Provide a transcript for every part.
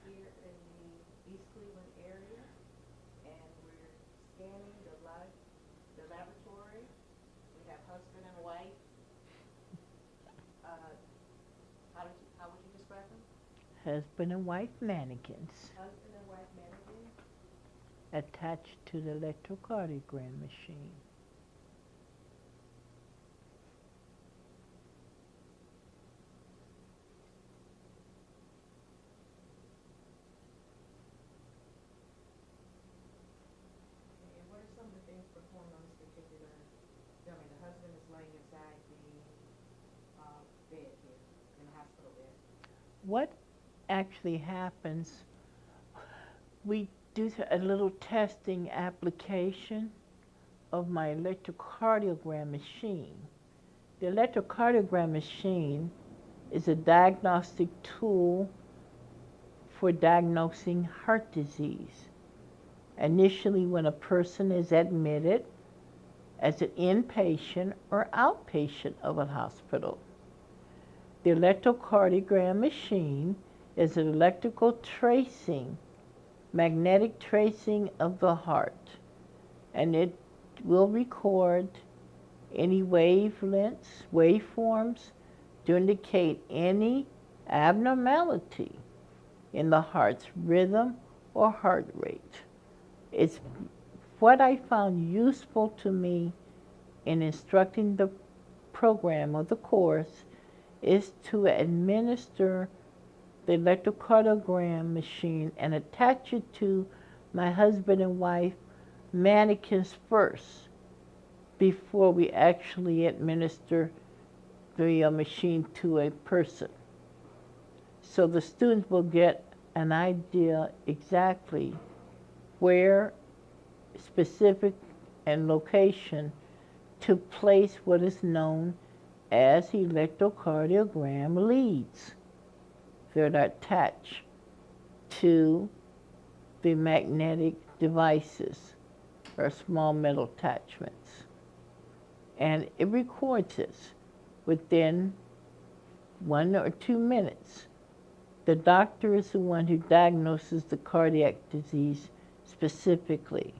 here in the East Cleveland area, and we're scanning the laboratory. We have husband and wife. Uh, how would you describe them? Husband and wife mannequins Husband and wife mannequin. attached to the electrocardiogram machine. Okay, and what are some of the things performed on this particular dummy? The husband is laying inside the bed here, in the hospital bed. What actually happens, we do a little testing application of my electrocardiogram machine. The electrocardiogram machine is a diagnostic tool for diagnosing heart disease. Initially, when a person is admitted as an inpatient or outpatient of a hospital. The electrocardiogram machine is an electrical tracing, magnetic tracing of the heart, and it will record any waveforms to indicate any abnormality in the heart's rhythm or heart rate. It's what I found useful to me in instructing the program or the course is to administer the electrocardiogram machine and attach it to my husband and wife mannequins first before we actually administer the machine to a person. So the students will get an idea exactly where specific and location to place what is known as electrocardiogram leads that are attached to the magnetic devices or small metal attachments. And it records this within 1 or 2 minutes. The doctor is the one who diagnoses the cardiac disease specifically,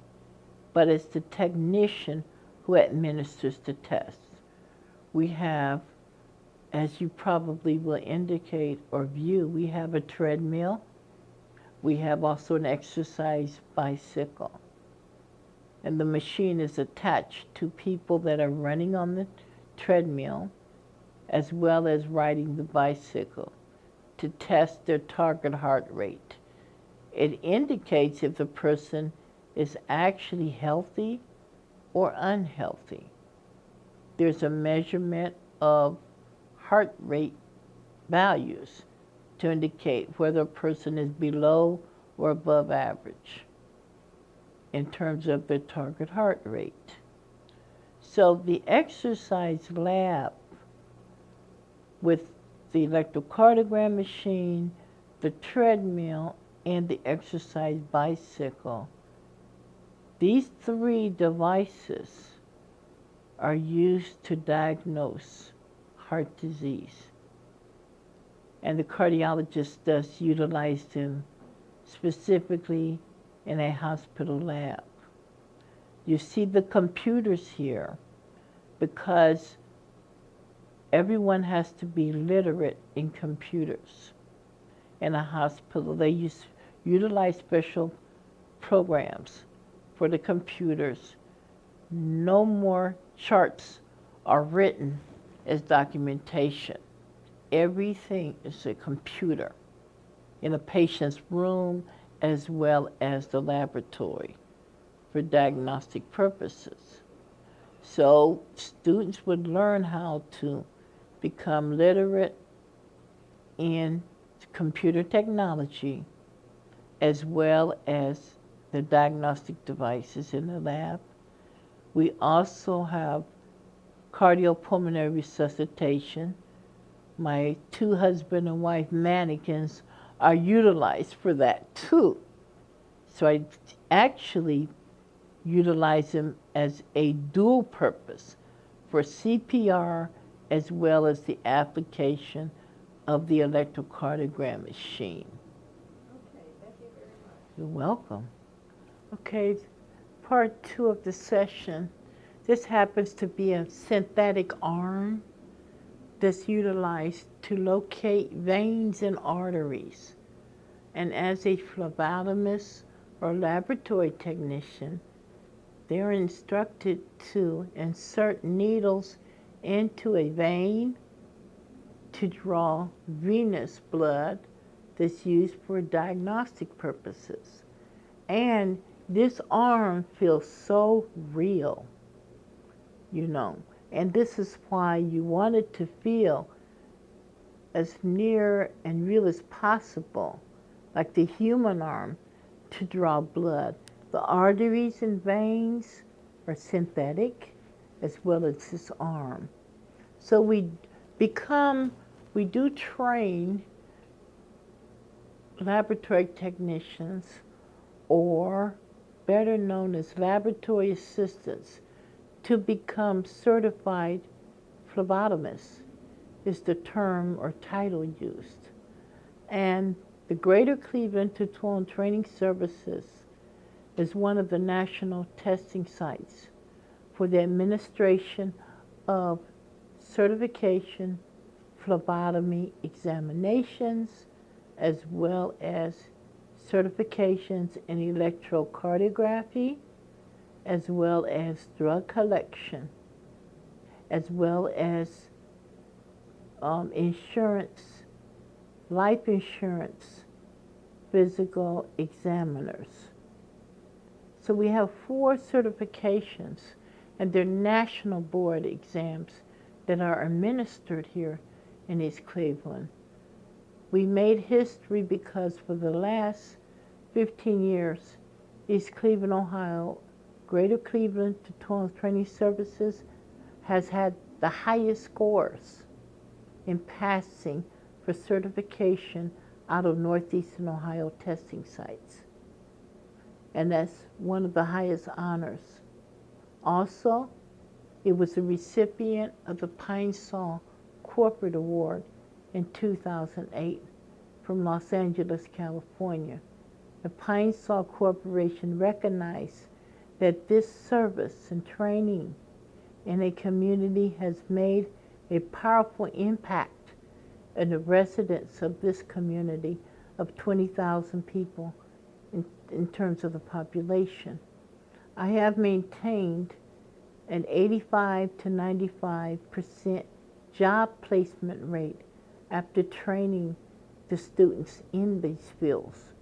but it's the technician who administers the test. We have, as you probably will indicate or view, we have a treadmill. We have also an exercise bicycle. And the machine is attached to people that are running on the treadmill as well as riding the bicycle to test their target heart rate. It indicates if the person is actually healthy or unhealthy. There's a measurement of heart rate values to indicate whether a person is below or above average in terms of their target heart rate. So the exercise lab with the electrocardiogram machine, the treadmill, and the exercise bicycle, these 3 devices are used to diagnose heart disease. And the cardiologist does utilize them specifically in a hospital lab. You see the computers here because everyone has to be literate in computers. In a hospital, they utilize special programs for the computers. No more charts are written as documentation. Everything is a computer in a patient's room as well as the laboratory for diagnostic purposes. So students would learn how to become literate in computer technology as well as the diagnostic devices in the lab. We also have cardiopulmonary resuscitation. My 2 husband and wife mannequins are utilized for that too. So I actually utilize them as a dual purpose for CPR as well as the application of the electrocardiogram machine. Okay, You're welcome. Okay, part 2 of the session. This happens to be a synthetic arm that's utilized to locate veins and arteries. And as a phlebotomist or laboratory technician, they are instructed to insert needles into a vein to draw venous blood that's used for diagnostic purposes. And this arm feels so real, you know. And this is why you want it to feel as near and real as possible, like the human arm, to draw blood. The arteries and veins are synthetic, as well as this arm. So we do train laboratory technicians, or better known as laboratory assistants, to become certified phlebotomists is the term or title used. And the Greater Cleveland Tualatin Training Services is one of the national testing sites for the administration of certification phlebotomy examinations, as well as certifications in electrocardiography, as well as drug collection, as well as insurance, life insurance, physical examiners. So we have 4 certifications, and they're national board exams that are administered here in East Cleveland. We made history because for the last 15 years, East Cleveland, Ohio, Greater Cleveland Tualatin Training Services has had the highest scores in passing for certification out of Northeastern Ohio testing sites. And that's one of the highest honors. Also, it was a recipient of the Pine Sol Corporate Award in 2008 from Los Angeles, California. The Pine Sol Corporation recognized that this service and training in a community has made a powerful impact in the residents of this community of 20,000 people in terms of the population. I have maintained an 85 to 95% job placement rate after training the students in these fields.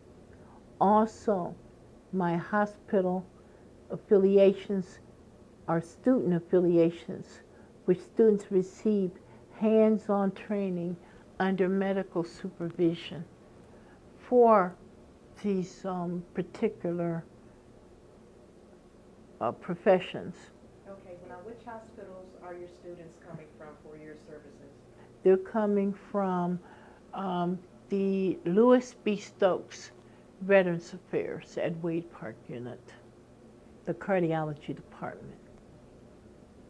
Also, my hospital affiliations are student affiliations, which students receive hands-on training under medical supervision for these particular professions. Okay, well now which hospitals are your students coming from for your services? They're coming from the Lewis B. Stokes Veterans Affairs at Wade Park Unit, the cardiology department.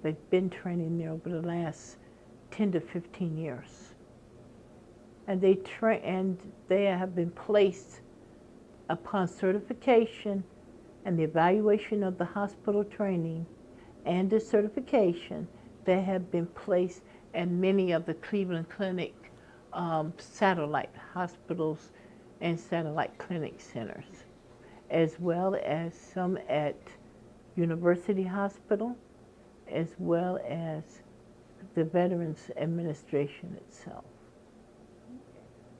They've been training there over the last 10 to 15 years. And they have been placed upon certification and the evaluation of the hospital training and the certification. They have been placed in many of the Cleveland Clinic satellite hospitals and satellite clinic centers, as well as some at University Hospital, as well as the Veterans Administration itself.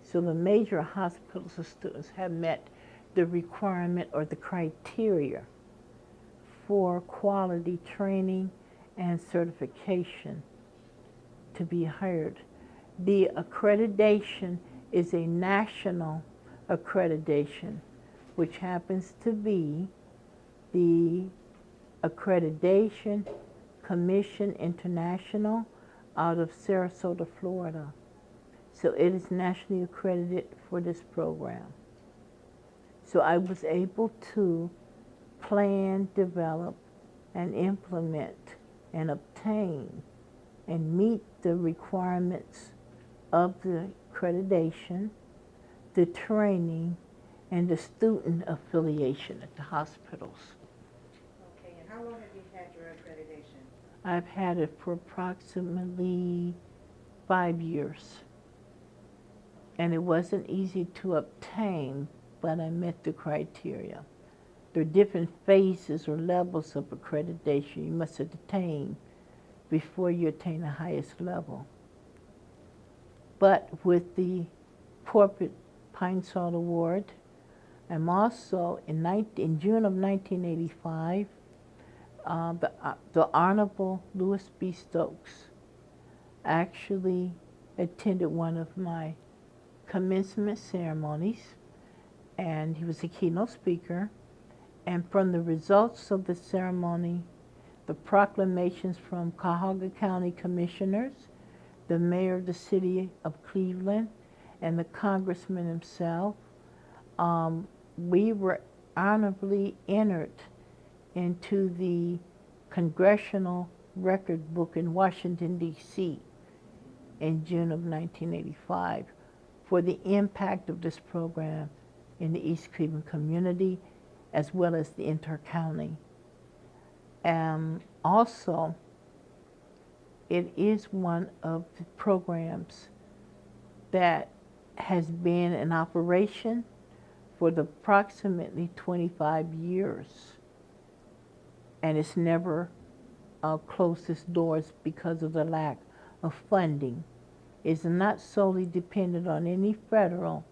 So the major hospitals of students have met the requirement or the criteria for quality training and certification to be hired. The accreditation is a national accreditation, which happens to be the Accreditation Commission International out of Sarasota, Florida. So it is nationally accredited for this program. So I was able to plan, develop, and implement and obtain and meet the requirements of the accreditation, the training, and the student affiliation at the hospitals. Okay, and how long have you had your accreditation? I've had it for approximately 5 years. And it wasn't easy to obtain, but I met the criteria. There are different phases or levels of accreditation you must attain before you attain the highest level. But with the corporate Pine Salt Award, I'm also, in June of 1985, the Honorable Louis B. Stokes actually attended one of my commencement ceremonies, and he was a keynote speaker. And from the results of the ceremony, the proclamations from Cuyahoga County Commissioners, the mayor of the city of Cleveland, and the congressman himself, we were honorably entered into the Congressional Record Book in Washington, D.C. in June of 1985 for the impact of this program in the East Cleveland community as well as the inter-county. Also, it is one of the programs that has been in operation for approximately 25 years, and it's never closed its doors because of the lack of funding. It's not solely dependent on any federal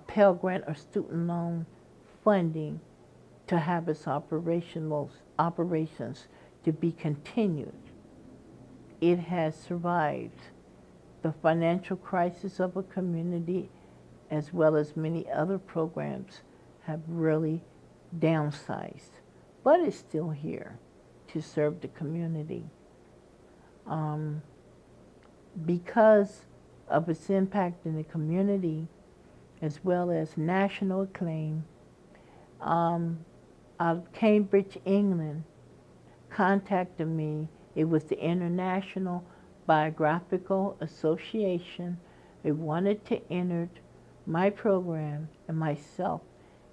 Pell Grant or student loan funding to have its operations to be continued. It has survived the financial crisis of a community, as well as many other programs have really downsized, but it's still here to serve the community. Because of its impact in the community, as well as national acclaim, out of Cambridge, England, contacted me. It was the International Biographical Association. They wanted to enter my program and myself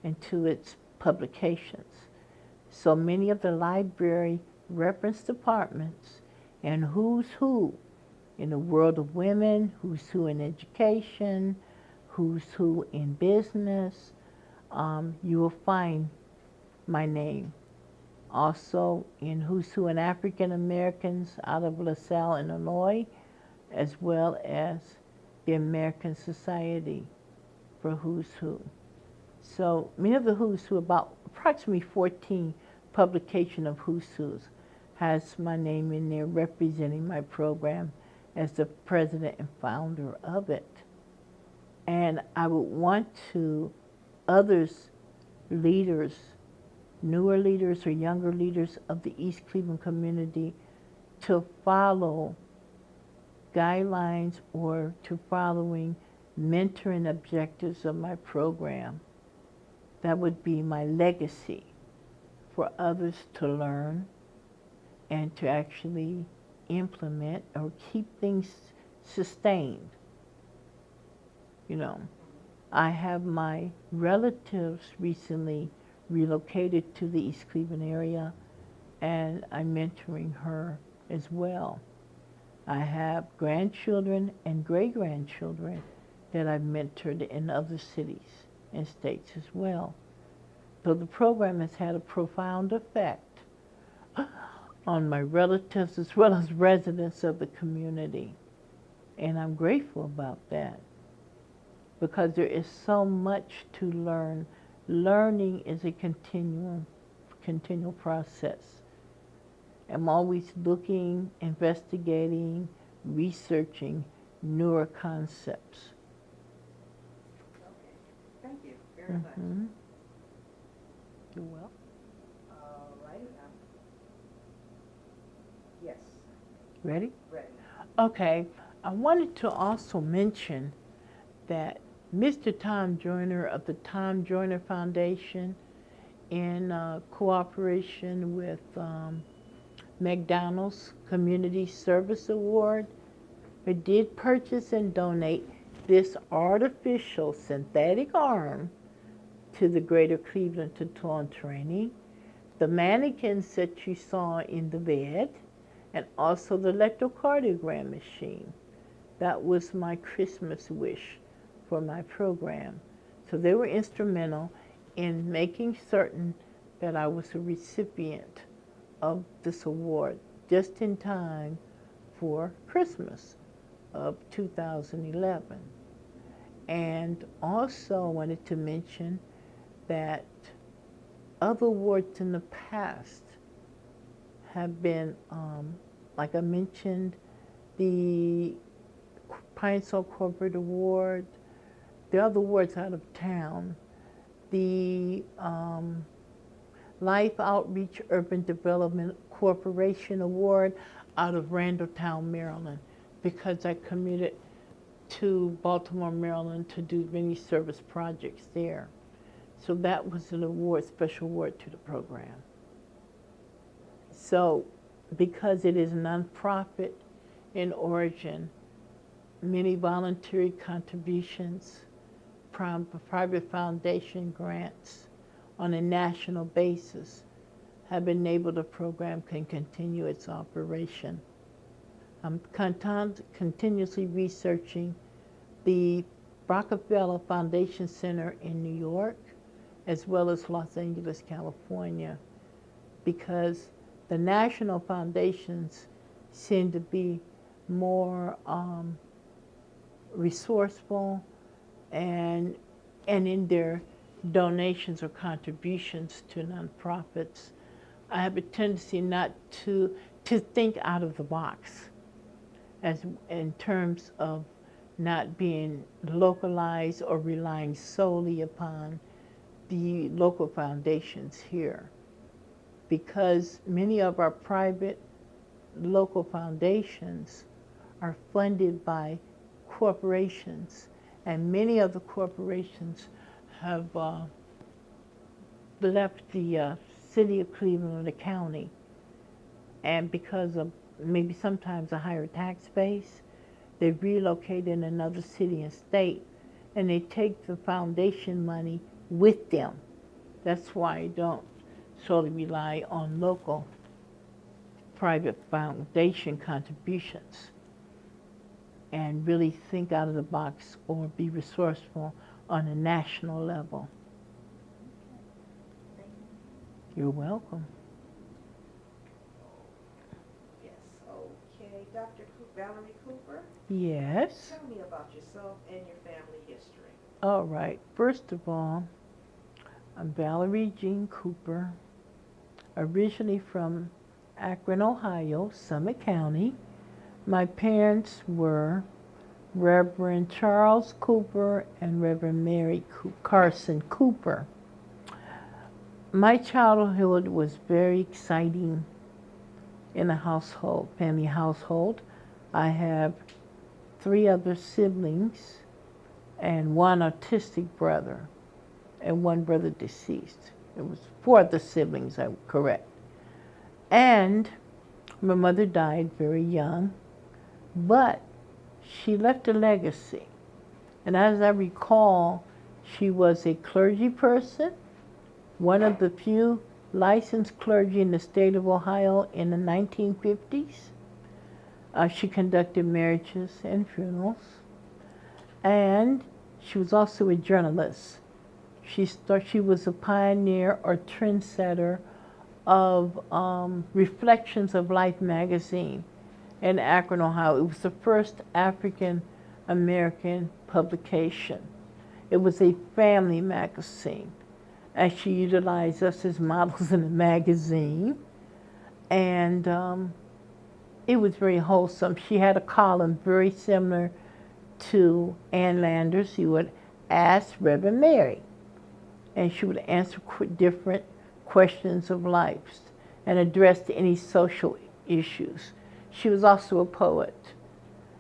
into its publications. So many of the library reference departments and who's who in the world of women, who's who in education, who's who in business, you will find my name. Also in Who's Who in African Americans out of LaSalle, Illinois, as well as the American Society for Who's Who. So many of the Who's Who, about approximately 14 publication of Who's Who's, has my name in there representing my program as the president and founder of it. And I would want to others, leaders, newer leaders or younger leaders of the East Cleveland community to follow guidelines or to following mentoring objectives of my program. That would be my legacy for others to learn and to actually implement or keep things sustained. You know, I have my relatives recently relocated to the East Cleveland area, and I'm mentoring her as well. I have grandchildren and great-grandchildren that I've mentored in other cities and states as well. So the program has had a profound effect on my relatives as well as residents of the community. And I'm grateful about that because there is so much to learn. Learning is a continual process. I'm always looking, investigating, researching newer concepts. Okay, thank you very much. You're welcome. All right. Yes. Ready? Ready. Okay, I wanted to also mention that Mr. Tom Joyner of the Tom Joyner Foundation, in cooperation with McDonald's Community Service Award, did purchase and donate this artificial synthetic arm to the Greater Cleveland Tattoo training, the mannequins that you saw in the bed, and also the electrocardiogram machine. That was my Christmas wish for my program. So they were instrumental in making certain that I was a recipient of this award just in time for Christmas of 2011. And also I wanted to mention that other awards in the past have been, like I mentioned, the Pine Sol Corporate Award, the other awards out of town, the Life Outreach Urban Development Corporation Award out of Randalltown, Maryland, because I committed to Baltimore, Maryland to do many service projects there. So that was an award, special award to the program. So because it is nonprofit in origin, many voluntary contributions, private foundation grants on a national basis have enabled the program can continue its operation. I'm continuously researching the Rockefeller Foundation Center in New York, as well as Los Angeles, California, because the national foundations seem to be more resourceful and in their donations or contributions to nonprofits. I have a tendency not to think out of the box as in terms of not being localized or relying solely upon the local foundations here, because many of our private local foundations are funded by corporations, and many of the corporations have left the city of Cleveland or the county, and because of maybe sometimes a higher tax base, they relocate in another city and state, and they take the foundation money with them. That's why I don't solely rely on local private foundation contributions and really think out of the box or be resourceful on a national level. Thank you. You're welcome. Yes, okay. Dr. Valerie Cooper, Yes. tell me about yourself and your family history. All right. First of all, I'm Valerie Jean Cooper, originally from Akron, Ohio, Summit County. My parents were Reverend Charles Cooper and Reverend Mary Carson Cooper. My childhood was very exciting in a household, family household. I have 3 other siblings and 1 autistic brother and 1 brother deceased. It was 4 other siblings, I'm correct. And my mother died very young, but she left a legacy. And as I recall, she was a clergy person, one of the few licensed clergy in the state of Ohio in the 1950s. She conducted marriages and funerals. And she was also a journalist. She was a pioneer or trendsetter of Reflections of Life magazine in Akron, Ohio. It was the first African American publication. It was a family magazine, and she utilized us as models in the magazine. And it was very wholesome. She had a column very similar to Ann Landers. She would ask Reverend Mary, and she would answer different questions of life and address any social issues. She was also a poet,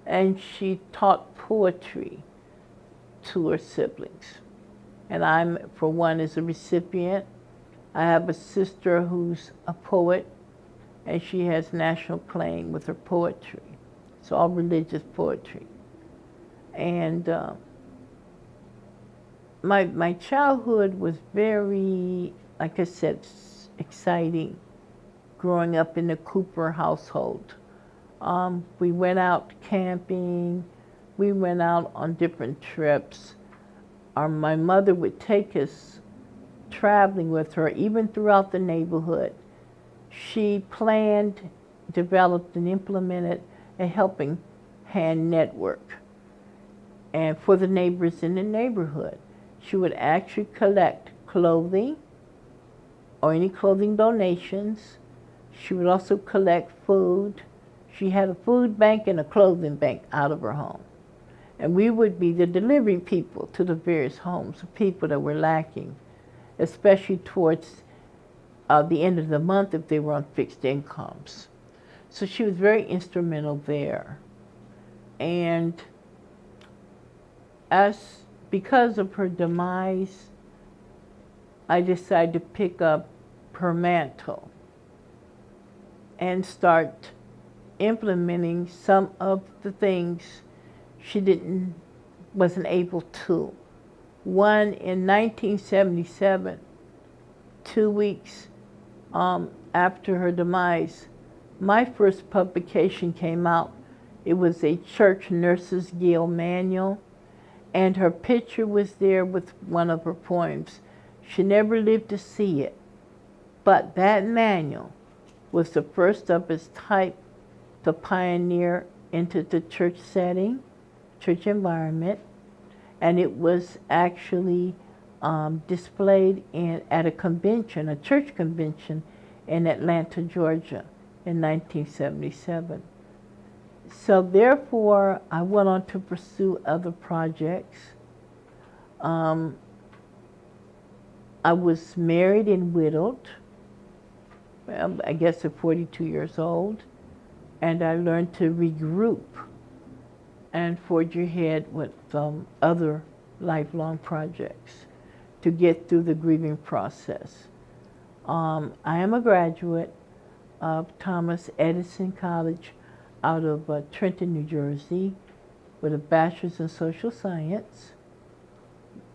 and she taught poetry to her siblings. And I'm, for one, as a recipient. I have a sister who's a poet, and she has national acclaim with her poetry. It's all religious poetry. And my childhood was very, like I said, exciting. Growing up in the Cooper household, we went out camping. We went out on different trips. My mother would take us traveling with her, even throughout the neighborhood. She planned, developed, and implemented a helping hand network, and for the neighbors in the neighborhood. She would actually collect clothing or any clothing donations. She would also collect food. She had a food bank and a clothing bank out of her home. And we would be the delivery people to the various homes of people that were lacking, especially towards the end of the month if they were on fixed incomes. So she was very instrumental there. And because of her demise, I decided to pick up her mantle and start implementing some of the things she wasn't able to. One, in 1977, 2 weeks after her demise, my first publication came out. It was a Church Nurses Guild manual, and her picture was there with one of her poems. She never lived to see it, but that manual was the first of its type to pioneer into the church setting, church environment, and it was actually displayed at a convention, a church convention in Atlanta, Georgia in 1977. So therefore, I went on to pursue other projects. I was married and widowed, I guess at 42 years old, and I learned to regroup and forge ahead with other lifelong projects to get through the grieving process. I am a graduate of Thomas Edison College out of Trenton, New Jersey, with a bachelor's in social science,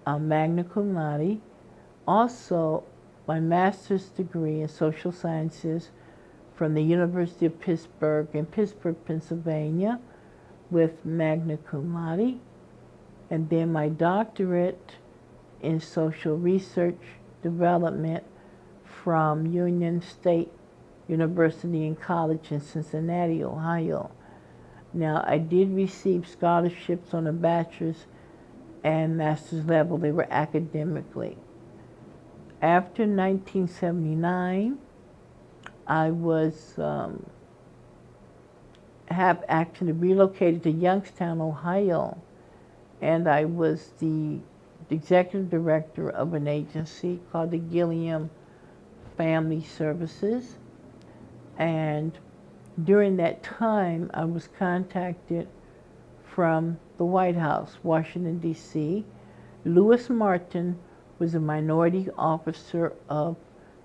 a magna cum laude, also my master's degree in social sciences from the University of Pittsburgh in Pittsburgh, Pennsylvania, with magna cum laude, and then my doctorate in social research development from Union State University and College in Cincinnati, Ohio. Now, I did receive scholarships on a bachelor's and master's level. They were academically. After 1979, I was have actually relocated to Youngstown, Ohio, and I was the executive director of an agency called the Gilliam Family Services. And during that time, I was contacted from the White House, Washington, D.C. Louis Martin was a minority officer of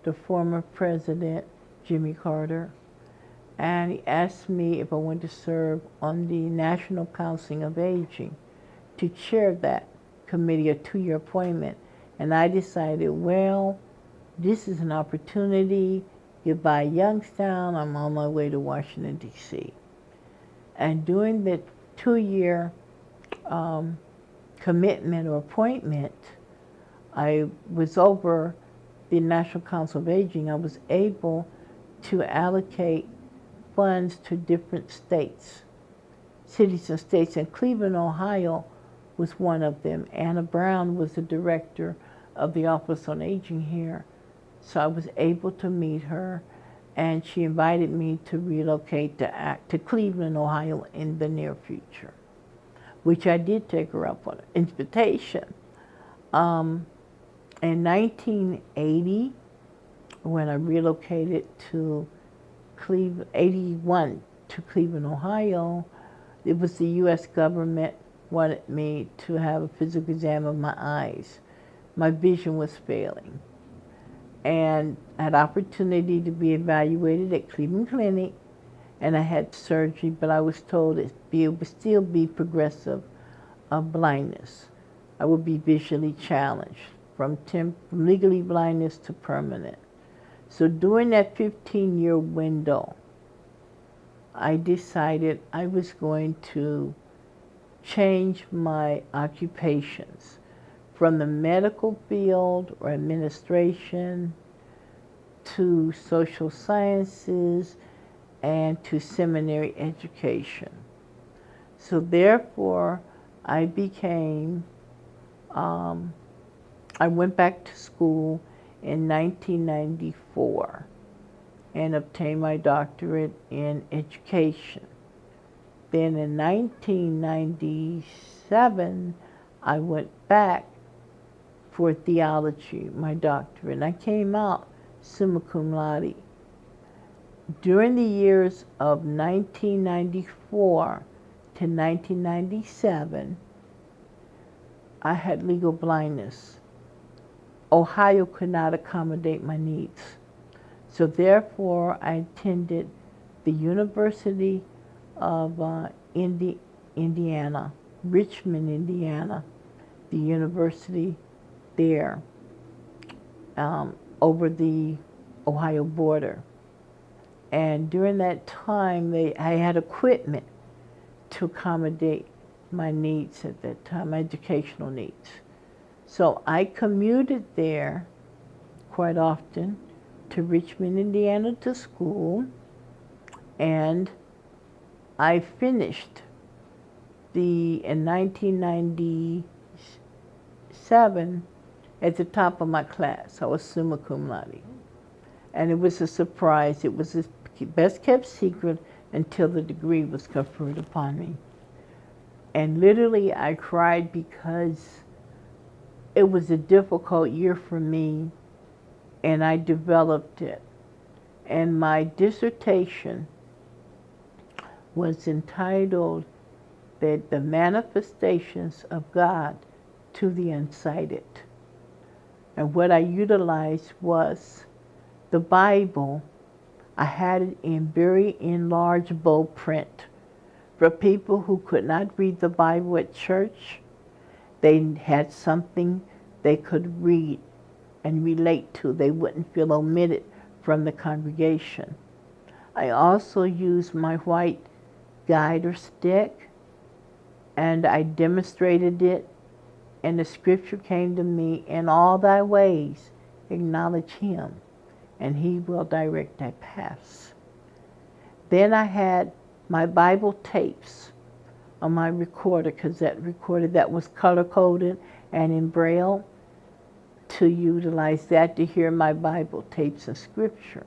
the former President, Jimmy Carter, and he asked me if I wanted to serve on the National Council of Aging to chair that committee, a 2-year appointment. And I decided, well, this is an opportunity. Goodbye, Youngstown. I'm on my way to Washington, D.C. And during the 2-year commitment or appointment, I was over the National Council of Aging. I was able to allocate funds to different states, cities and states, and Cleveland, Ohio was one of them. Anna Brown was the director of the Office on Aging here. So I was able to meet her, and she invited me to relocate to Cleveland, Ohio in the near future, which I did take her up on an invitation. In 1980, when I relocated to Cleveland, 81 to Cleveland, Ohio, it was the U.S. government wanted me to have a physical exam of my eyes. My vision was failing. And I had opportunity to be evaluated at Cleveland Clinic, and I had surgery, but I was told it would still be progressive blindness. I would be visually challenged from legally blindness to permanent. So during that 15-year window, I decided I was going to change my occupations from the medical field or administration to social sciences and to seminary education. So therefore, I went back to school in 1994 and obtained my doctorate in education. Then in 1997, I went back for theology, my doctorate, and I came out summa cum laude. During the years of 1994 to 1997, I had legal blindness. Ohio could not accommodate my needs. So therefore, I attended the University of Indiana, Richmond, Indiana, the university there, over the Ohio border. And during that time, I had equipment to accommodate my needs at that time, my educational needs. So I commuted there quite often to Richmond, Indiana to school, and I finished in 1997 at the top of my class. I was summa cum laude. And it was a surprise. It was the best kept secret until the degree was conferred upon me. And literally I cried because it was a difficult year for me, and I developed it. And my dissertation was entitled The Manifestations of God to the Unsighted. And what I utilized was the Bible. I had it in very large bold print. For people who could not read the Bible at church, they had something they could read and relate to. They wouldn't feel omitted from the congregation. I also used my white guide or stick, and I demonstrated it, and the scripture came to me, in all thy ways acknowledge him, and he will direct thy paths. Then I had my Bible tapes on my recorder, cassette recorder that was color-coded and in Braille, to utilize that to hear my Bible tapes and scripture.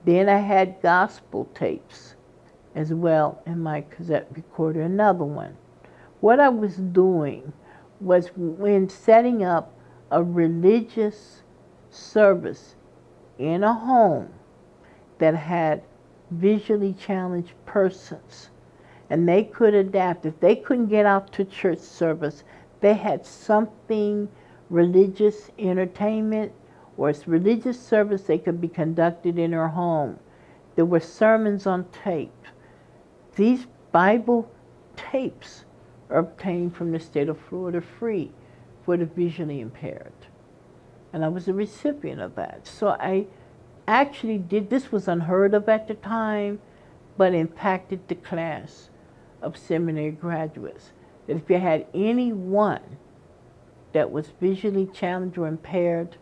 Then I had gospel tapes as well in my cassette recorder, another one. What I was doing was, when setting up a religious service in a home that had visually challenged persons, and they could adapt. If they couldn't get out to church service, they had something, religious entertainment or religious service that could be conducted in their home. There were sermons on tape. These Bible tapes are obtained from the state of Florida free for the visually impaired. And I was a recipient of that. So I actually this was unheard of at the time, but impacted the class of seminary graduates. That if you had anyone that was visually challenged or impaired,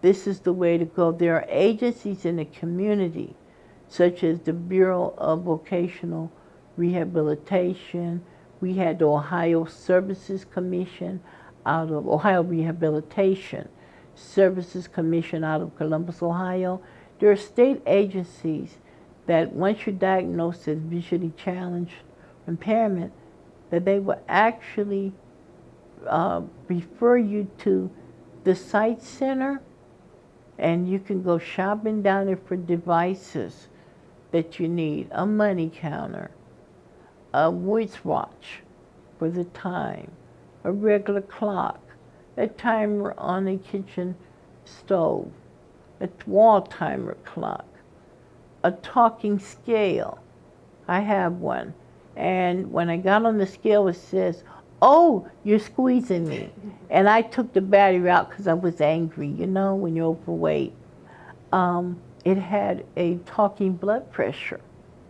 this is the way to go. There are agencies in the community, such as the Bureau of Vocational Rehabilitation. We had the Ohio Services Commission out of Ohio Rehabilitation Services Commission out of Columbus, Ohio. There are state agencies that once you're diagnosed as visually challenged impairment, that they will actually refer you to the Sight Center, and you can go shopping down there for devices that you need, a money counter, a wristwatch for the time, a regular clock, a timer on the kitchen stove, a wall timer clock, a talking scale. I have one. And when I got on the scale, it says, oh, you're squeezing me. And I took the battery out because I was angry, you know, when you're overweight. It had a talking blood pressure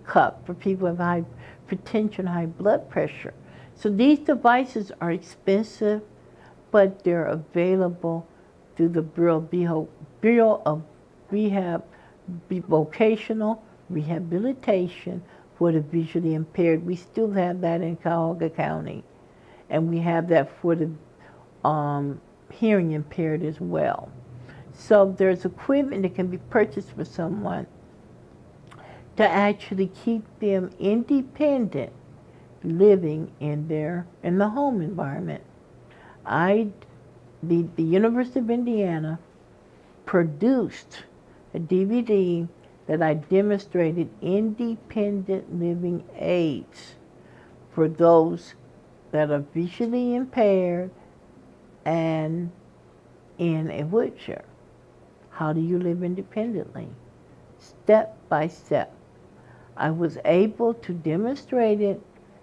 cup for people with hypertension, high blood pressure. So these devices are expensive, but they're available through the Bureau of Vocational Rehabilitation for the visually impaired. We still have that in Cuyahoga County, and we have that for the hearing impaired as well. So there's equipment that can be purchased for someone to actually keep them independent, living in the home environment. The University of Indiana produced a DVD that I demonstrated independent living aids for those that are visually impaired and in a wheelchair. How do you live independently? Step by step. I was able to demonstrate it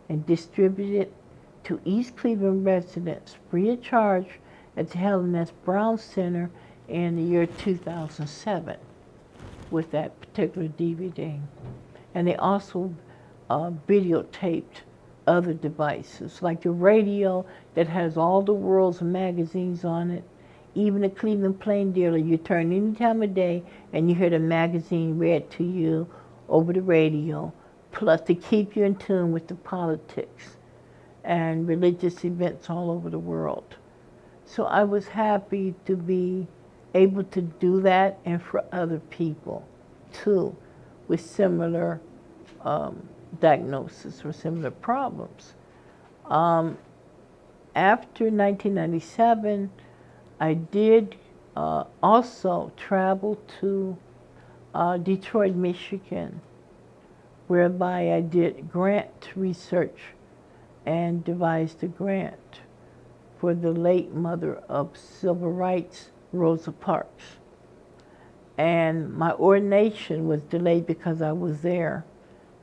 and distribute it to East Cleveland residents free of charge at the Helen S. Brown Center in the year 2007 with that particular DVD. And they also videotaped other devices, like the radio that has all the world's magazines on it. Even the Cleveland Plain Dealer, you turn any time of day and you hear the magazine read to you over the radio, plus to keep you in tune with the politics and religious events all over the world. So I was happy to be able to do that, and for other people too with similar diagnosis or similar problems. After 1997, I did also travel to Detroit, Michigan, whereby I did grant research and devised a grant for the late mother of civil rights, Rosa Parks. And my ordination was delayed because I was there.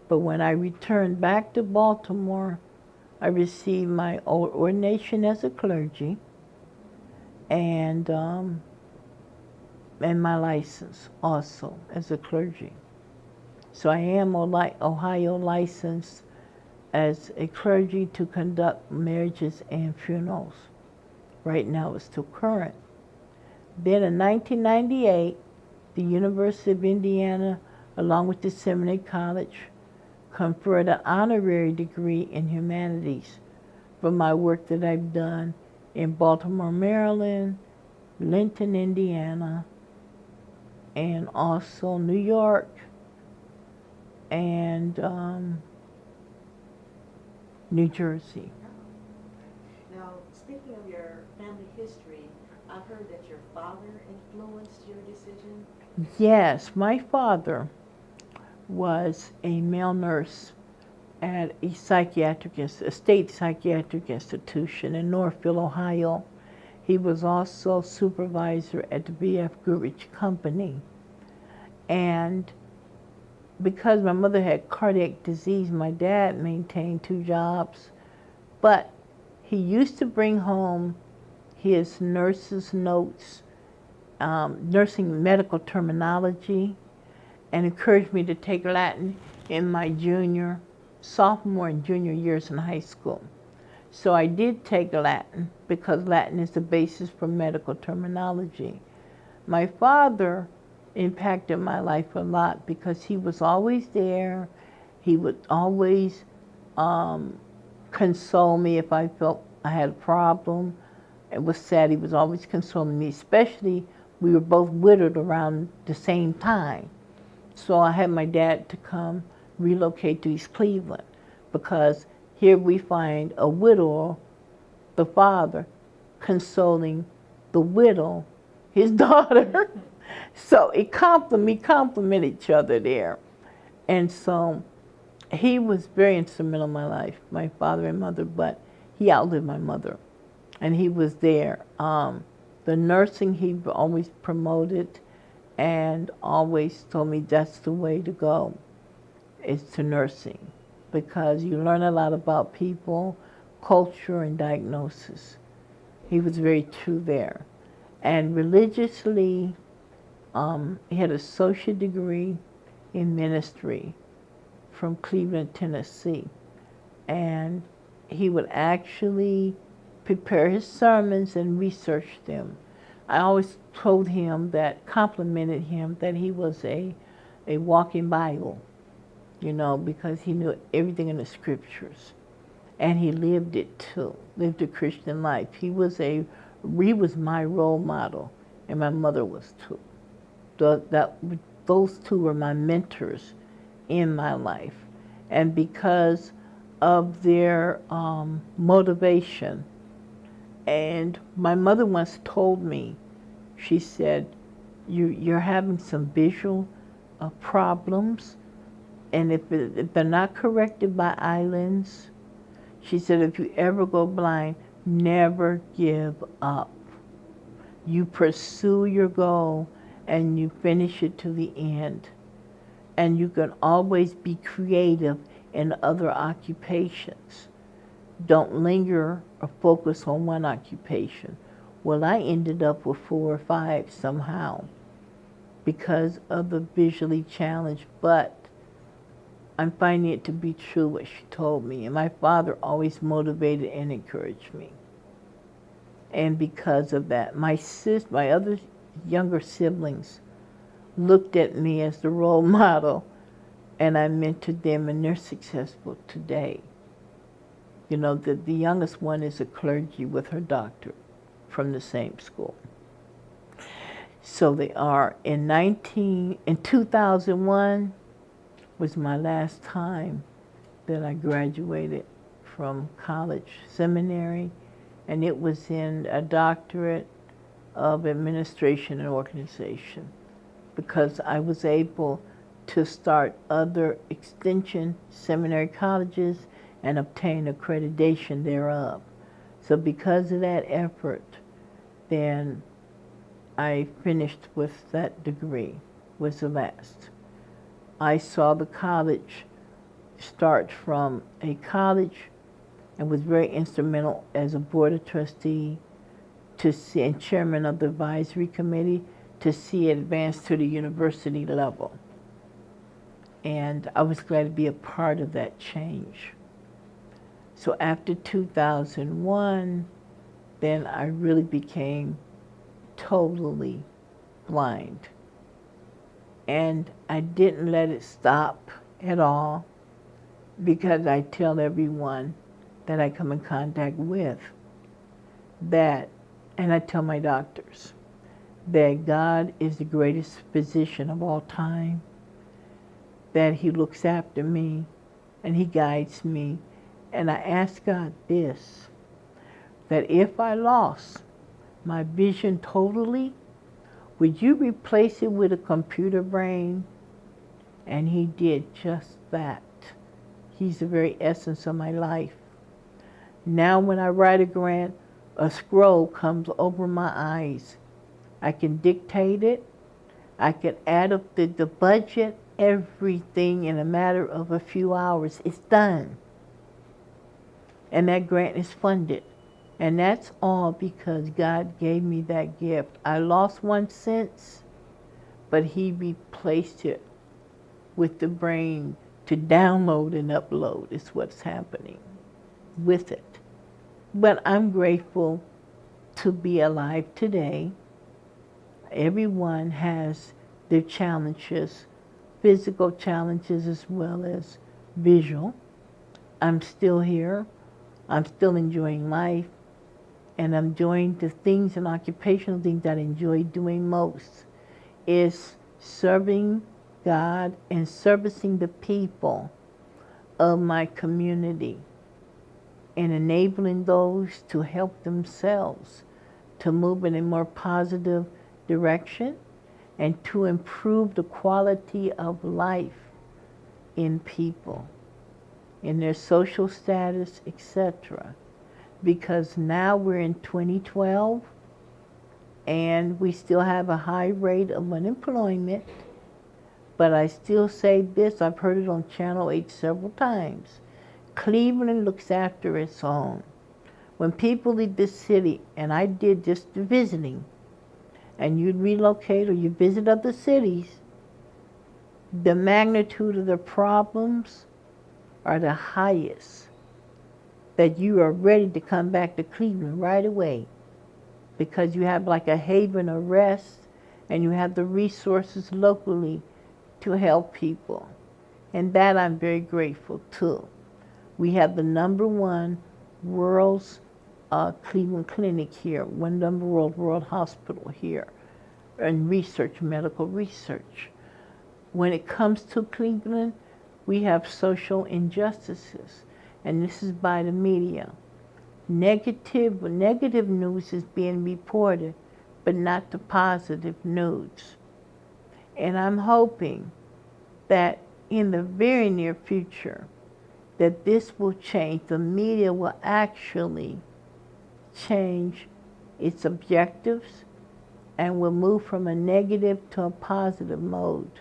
But when I returned back to Baltimore, I received my ordination as a clergy and my license also as a clergy. So I am Ohio licensed as a clergy to conduct marriages and funerals. Right now it's still current. Then in 1998, the University of Indiana, along with the Seminary College, conferred an honorary degree in humanities for my work that I've done in Baltimore, Maryland, Linton, Indiana, and also New York, and New Jersey. Now, speaking of your family history, I've heard that your father influenced your decision. Yes, my father was a male nurse at a state psychiatric institution in Northville, Ohio. He was also supervisor at the B.F. Goodrich Company. And because my mother had cardiac disease, my dad maintained 2 jobs. But he used to bring home his nurse's notes, nursing medical terminology, and encouraged me to take Latin in my sophomore and junior years in high school. So I did take Latin because Latin is the basis for medical terminology. My father impacted my life a lot because he was always there. He would always console me if I felt I had a problem. It was sad. He was always consoling me, especially we were both widowed around the same time. So I had my dad to come relocate to East Cleveland because here we find a widower, the father, consoling the widow, his daughter. So we complement each other there. And so he was very instrumental in my life, my father and mother, but he outlived my mother. And he was there. The nursing he always promoted and always told me that's the way to go, is to nursing. Because you learn a lot about people culture and diagnosis. He was very true there. And religiously, he had an associate degree in ministry from Cleveland, Tennessee. And he would actually prepare his sermons and research them. I always told him that, complimented him, that he was a walking Bible, you know, because he knew everything in the scriptures. And he lived it too, lived a Christian life. He was my role model, and my mother was too. Those two were my mentors in my life. And because of their motivation, and my mother once told me, she said, you're having some visual problems, and if they're not corrected by islands, she said, if you ever go blind, never give up. You pursue your goal and you finish it to the end. And you can always be creative in other occupations. Don't linger or focus on one occupation. Well, I ended up with 4 or 5 somehow because of the visually challenged, but I'm finding it to be true what she told me. And my father always motivated and encouraged me. And because of that, my other younger siblings looked at me as the role model, and I mentored them, and they're successful today. You know, the youngest one is a clergy with her doctorate from the same school. So they are. In 2001 was my last time that I graduated from college seminary, and it was in a doctorate of administration and organization, because I was able to start other extension seminary colleges and obtain accreditation thereof. So because of that effort, then I finished with that degree, was the last. I saw the college start from a college and was very instrumental as a board of trustee and chairman of the advisory committee to see it advance to the university level. And I was glad to be a part of that change. So after 2001, then I really became totally blind. And I didn't let it stop at all, because I tell everyone that I come in contact with that, and I tell my doctors that God is the greatest physician of all time, that He looks after me and He guides me. And I ask God this, that if I lost my vision totally, would you replace it with a computer brain? And He did just that. He's the very essence of my life. Now when I write a grant, a scroll comes over my eyes. I can dictate it. I can add up the budget, everything in a matter of a few hours. It's done. And that grant is funded. And that's all because God gave me that gift. I lost one sense, but He replaced it with the brain to download and upload is what's happening with it. But I'm grateful to be alive today. Everyone has their challenges, physical challenges as well as visual. I'm still here. I'm still enjoying life. And I'm enjoying the things and occupational things that I enjoy doing most is serving God and servicing the people of my community and enabling those to help themselves to move in a more positive direction and to improve the quality of life in people, in their social status, etc. Because now we're in 2012 and we still have a high rate of unemployment. But I still say this, I've heard it on Channel 8 several times. Cleveland looks after its own. When people leave this city, and I did just the visiting, and you'd relocate or you visit other cities, the magnitude of the problems are the highest, that you are ready to come back to Cleveland right away because you have like a haven of rest and you have the resources locally to help people. And that I'm very grateful to. We have the #1 world's Cleveland Clinic here, world hospital here, and research, medical research. When it comes to Cleveland, we have social injustices, and this is by the media. Negative news is being reported, but not the positive news. And I'm hoping that in the very near future, that this will change. The media will actually change its objectives and will move from a negative to a positive mode.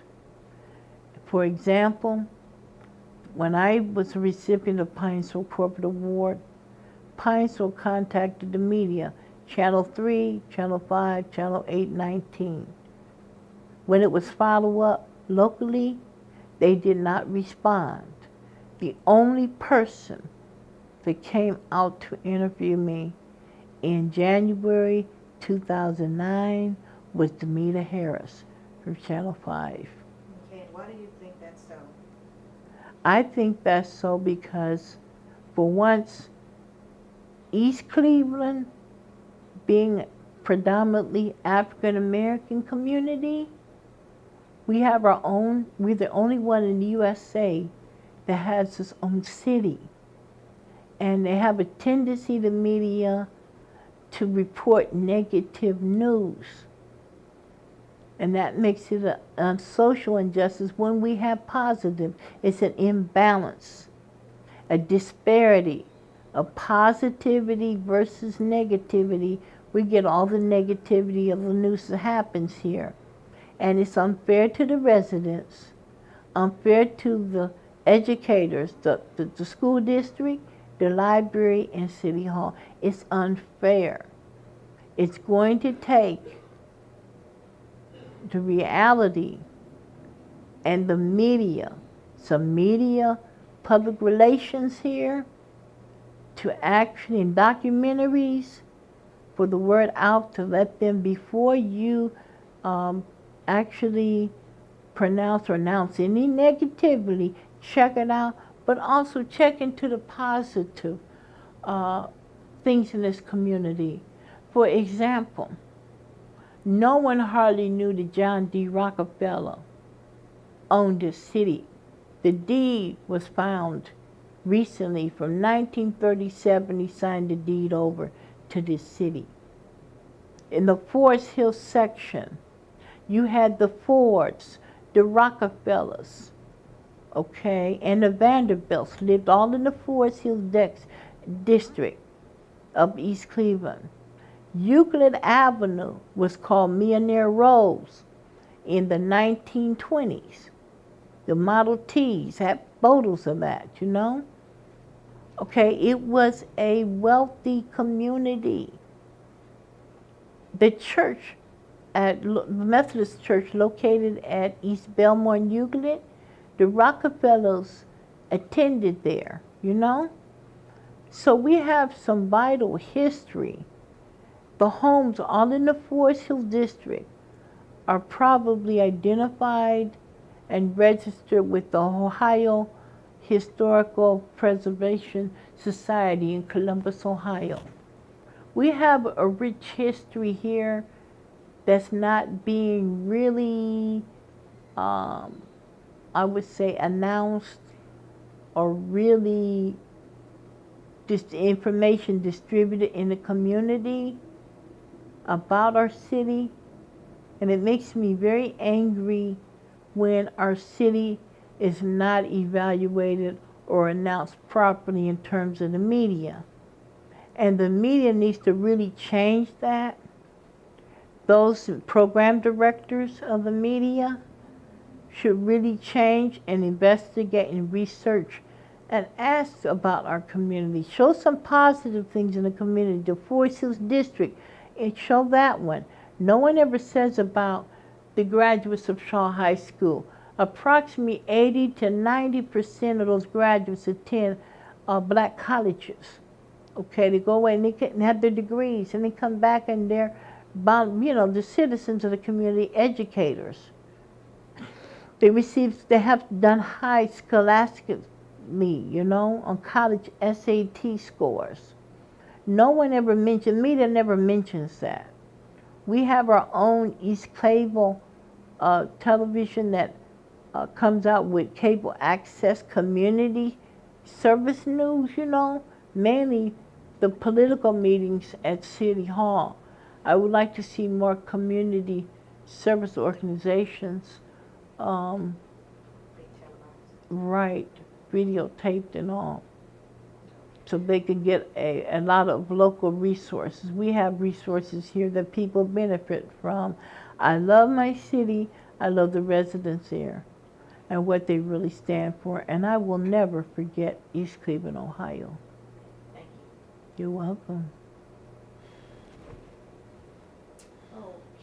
For example, when I was a recipient of Pinesville Corporate Award, Pinesville contacted the media, Channel 3, Channel 5, Channel 8, 19. When it was followed up locally, they did not respond. The only person that came out to interview me in January 2009 was Demita Harris from Channel 5. Okay, and why do you think that's so? I think that's so because, for once, East Cleveland, being predominantly African American community, we're the only one in the USA that has its own city. And they have a tendency, the media, to report negative news. And that makes it a social injustice when we have positive. It's an imbalance, a disparity of positivity versus negativity. We get all the negativity of the news that happens here. And it's unfair to the residents, unfair to the educators, the school district, the library, and City Hall. It's unfair. It's going to take the reality and the media, some media, public relations here, to actually, in documentaries, for the word out to let them, before you actually pronounce or announce any negativity, check it out, but also check into the positive things in this community. For example, no one hardly knew that John D. Rockefeller owned this city. The deed was found recently from 1937. He signed the deed over to this city. In the Forest Hill section, you had the Fords, the Rockefellers, okay, and the Vanderbilts lived all in the Forest Hill district of East Cleveland. Euclid Avenue was called Millionaire Road in the 1920s. The Model Ts had photos of that, you know? Okay, it was a wealthy community. The church, the Methodist church located at East Belmore and Euclid, the Rockefellers attended there, you know? So we have some vital history. The homes all in the Forest Hill district are probably identified and registered with the Ohio Historical Preservation Society in Columbus, Ohio. We have a rich history here that's not being really, I would say, announced or really just information distributed in the community about our city. And it makes me very angry when our city is not evaluated or announced properly in terms of the media. And the media needs to really change that. Those program directors of the media should really change and investigate and research and ask about our community. Show some positive things in the community. The Forest Hills District, and show that one. No one ever says about the graduates of Shaw High School. Approximately 80 to 90% of those graduates attend black colleges. Okay, they go away and they can have their degrees, and they come back and they're, the citizens of the community, educators. They have done high scholastically, on college SAT scores. No one ever mentions, media never mentions that. We have our own East Clayville television that comes out with cable access community service news, mainly the political meetings at City Hall. I would like to see more community service organizations, right, videotaped and all, so they could get a lot of local resources. We have resources here that people benefit from. I love my city. I love the residents here and what they really stand for. And I will never forget East Cleveland, Ohio. Thank you. You're welcome.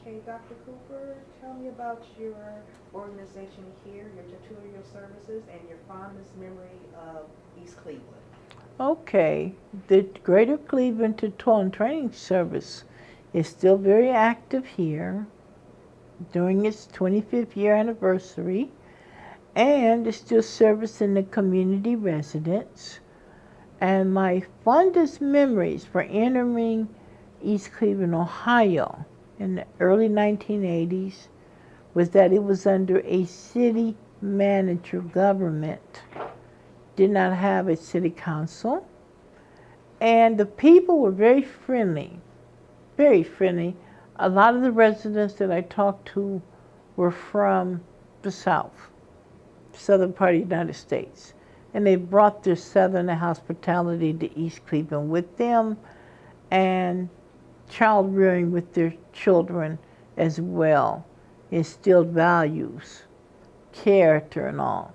Okay, Dr. Cooper, tell me about your organization here, your tutorial services, and your fondest memory of East Cleveland. Okay, the Greater Cleveland Tutorial and Training Service is still very active here during its 25th year anniversary, and it's still servicing the community residents. And my fondest memories for entering East Cleveland, Ohio in the early 1980s was that it was under a city manager government. Did not have a city council, and the people were very friendly, very friendly. A lot of the residents that I talked to were from the southern part of the United States, and they brought their southern hospitality to East Cleveland with them, and child rearing with their children as well, instilled values, character and all.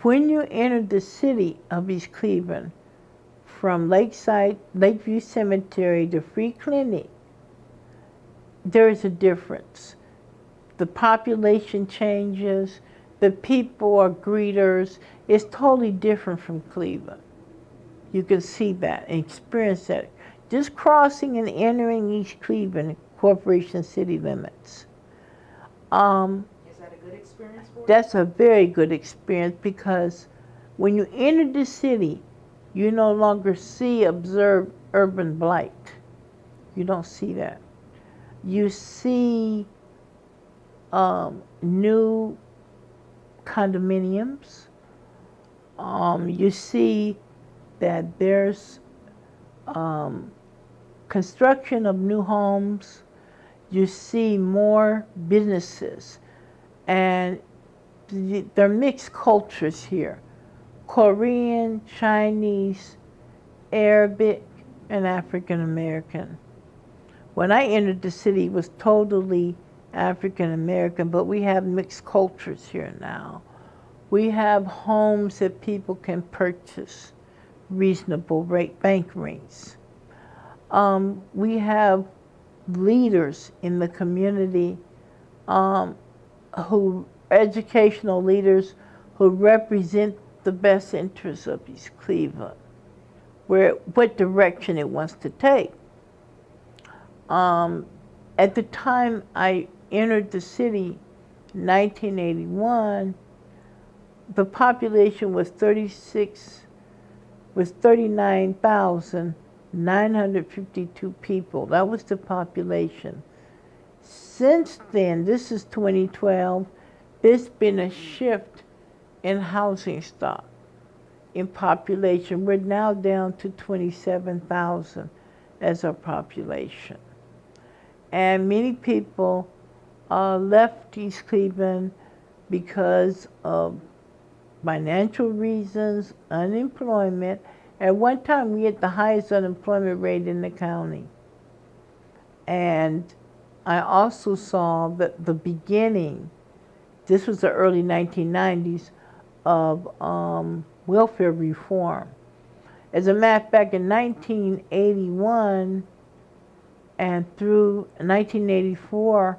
When you enter the city of East Cleveland, from Lakeview Cemetery to Free Clinic, there is a difference. The population changes, the people are greeters. It's totally different from Cleveland. You can see that and experience that. Just crossing and entering East Cleveland Corporation city limits. Is that a good experience for you? That's a very good experience, because when you enter the city, you no longer observe urban blight. You don't see that. You see new condominiums. You see that there's construction of new homes. You see more businesses. And there are mixed cultures here. Korean, Chinese, Arabic, and African American. When I entered the city, it was totally African American, but we have mixed cultures here now. We have homes that people can purchase, reasonable rate bank rates. We have leaders in the community, educational leaders who represent the best interests of East Cleveland, what direction it wants to take. At the time I entered the city, 1981, the population was 39,952 people. That was the population. Since then, this is 2012, there's been a shift in housing stock, in population. We're now down to 27,000 as our population. And many people left East Cleveland because of financial reasons, unemployment. At one time, we had the highest unemployment rate in the county. And I also saw that the beginning, this was the early 1990s, of welfare reform. As a matter of fact, in 1981 and through 1984,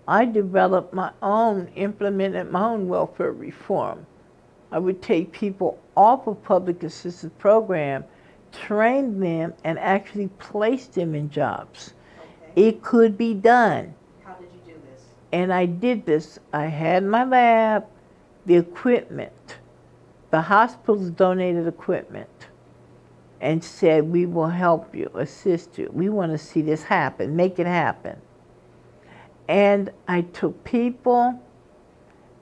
I developed implemented my own welfare reform. I would take people off of public assistance program, train them, and actually place them in jobs. Okay. It could be done. How did you do this? And I did this. I had my lab, the equipment. The hospitals donated equipment and said, we will help you, assist you. We want to see this happen, make it happen. And I took people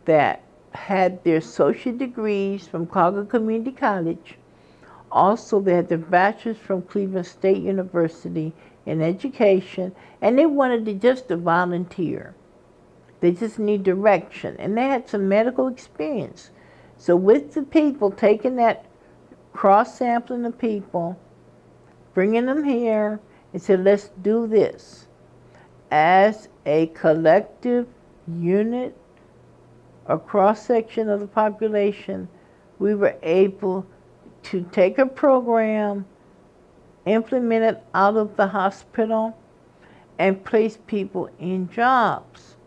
that had their associate degrees from Colgan Community College. Also, they had their bachelor's from Cleveland State University in education, and they wanted to volunteer. They just need direction, and they had some medical experience. So with the people, taking that cross-sampling the people, bringing them here, and said, let's do this. As a collective unit, a cross-section of the population, we were able to take a program, implement it out of the hospital, and place people in jobs.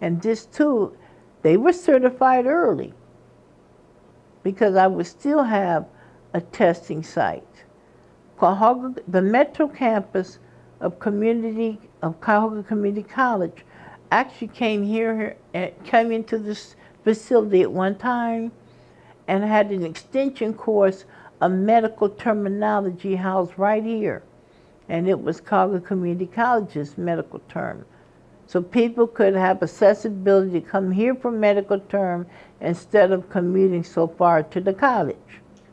And this too, they were certified early because I would still have a testing site. The Metro campus of Cuyahoga Community College actually came into this facility at one time and had an extension course of medical terminology housed right here. And it was Cuyahoga Community College's medical term. So people could have accessibility to come here for medical term instead of commuting so far to the college.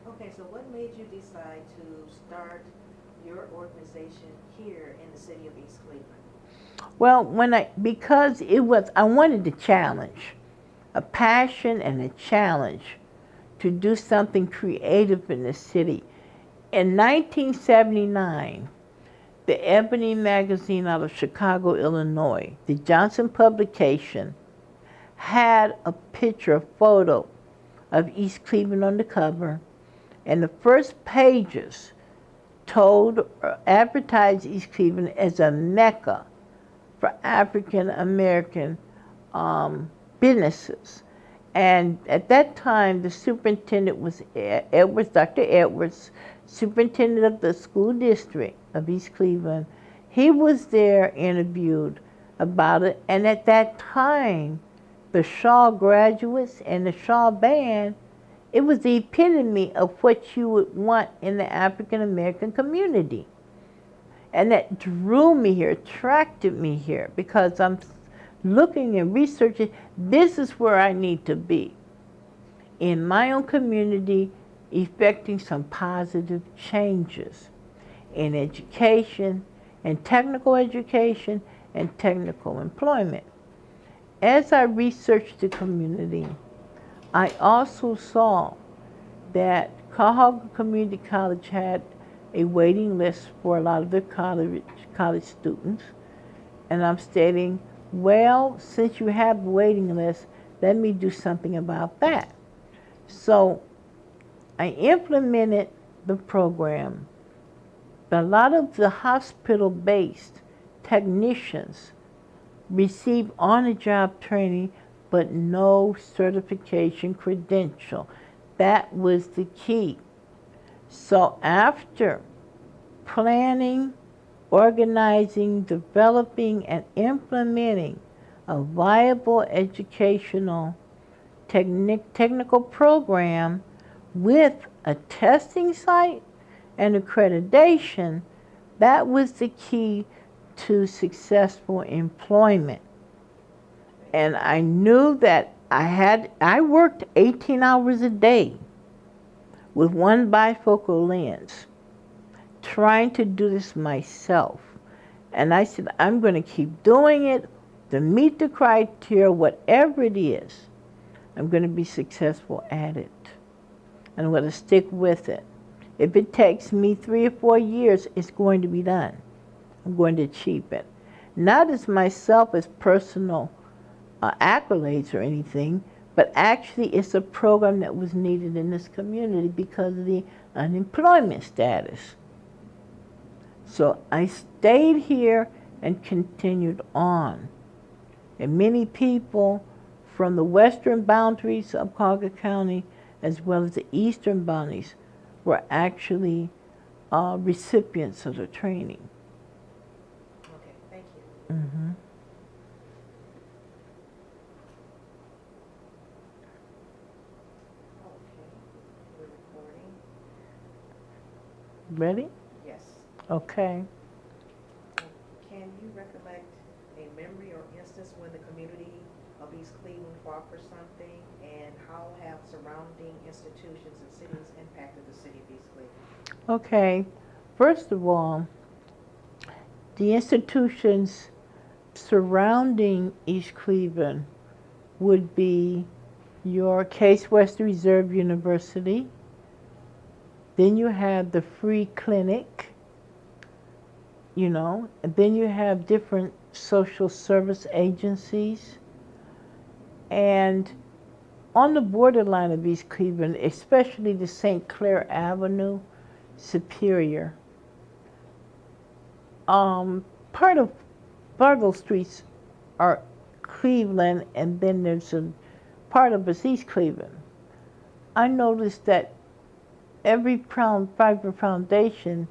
Okay, so what made you decide to start your organization here in the city of East Cleveland? Well, I wanted to challenge, a passion and a challenge to do something creative in the city. In 1979, the Ebony magazine out of Chicago, Illinois, the Johnson publication, had a photo of East Cleveland on the cover, and the first pages advertised East Cleveland as a mecca for African American businesses. And at that time, the superintendent was Dr. Edwards, superintendent of the school district of East Cleveland. He was there, interviewed about it, and at that time, the Shaw graduates and the Shaw band, it was the epitome of what you would want in the African American community. And that drew me here, attracted me here, because I'm looking and researching, this is where I need to be. In my own community, effecting some positive changes in education, and technical education, and technical employment. As I researched the community, I also saw that Cuyahoga Community College had a waiting list for a lot of their college students. And I'm stating, well, since you have the waiting list, let me do something about that. So I implemented the program. But a lot of the hospital-based technicians receive on-the-job training, but no certification credential. That was the key. So after planning, organizing, developing, and implementing a viable educational technical program with a testing site and accreditation, that was the key to successful employment. And I knew that I worked 18 hours a day with one bifocal lens, trying to do this myself. And I said, I'm going to keep doing it to meet the criteria, whatever it is. I'm going to be successful at it. And I'm going to stick with it. If it takes me 3 or 4 years, it's going to be done. I'm going to achieve it. Not as myself as personal accolades or anything, But actually, it's a program that was needed in this community because of the unemployment status. So I stayed here and continued on. And many people from the western boundaries of Cuyahoga County as well as the eastern boundaries were actually recipients of the training. Okay, thank you. Mm-hmm. Okay, we're recording. Ready? Yes. Okay. Can you recollect a memory or instance when the community of East Cleveland fought for something, and how have surrounding institutions and cities impacted the city of East Cleveland? Okay. First of all, the institutions surrounding East Cleveland would be your Case Western Reserve University. Then you have the free clinic, you know, and then you have different social service agencies. And on the borderline of East Cleveland, especially the St. Clair Avenue, Superior, part of those streets are Cleveland, and then there's a part of it's East Cleveland. I noticed that every private foundation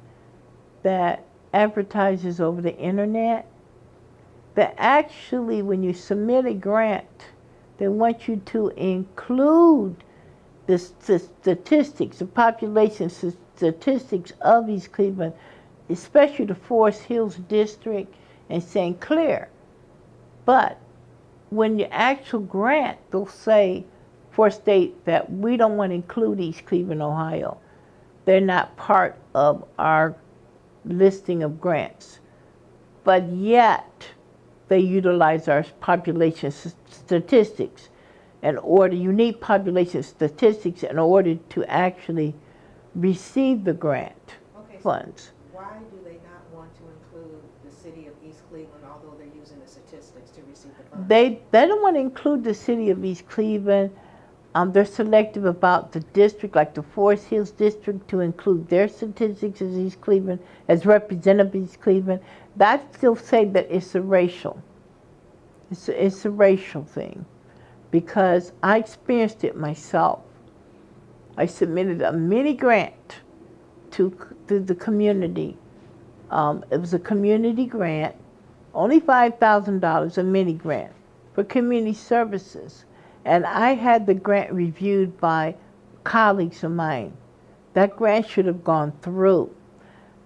that advertises over the internet, that actually when you submit a grant, they want you to include the statistics, the population statistics of East Cleveland, especially the Forest Hills District and St. Clair. But when your actual grant, they'll say for a state that we don't want to include East Cleveland, Ohio. They're not part of our listing of grants. But yet, they utilize our population statistics you need population statistics in order to actually receive the grant funds. Why do they not want to include the city of East Cleveland, although they're using the statistics to receive the funds? They don't want to include the city of East Cleveland. They're selective about the district, like the Forest Hills District, to include their statistics as East Cleveland, as representative of East Cleveland. I still say that it's a racial thing, because I experienced it myself. I submitted a mini grant to the community. It was a community grant, only $5,000, a mini grant for community services. And I had the grant reviewed by colleagues of mine. That grant should have gone through.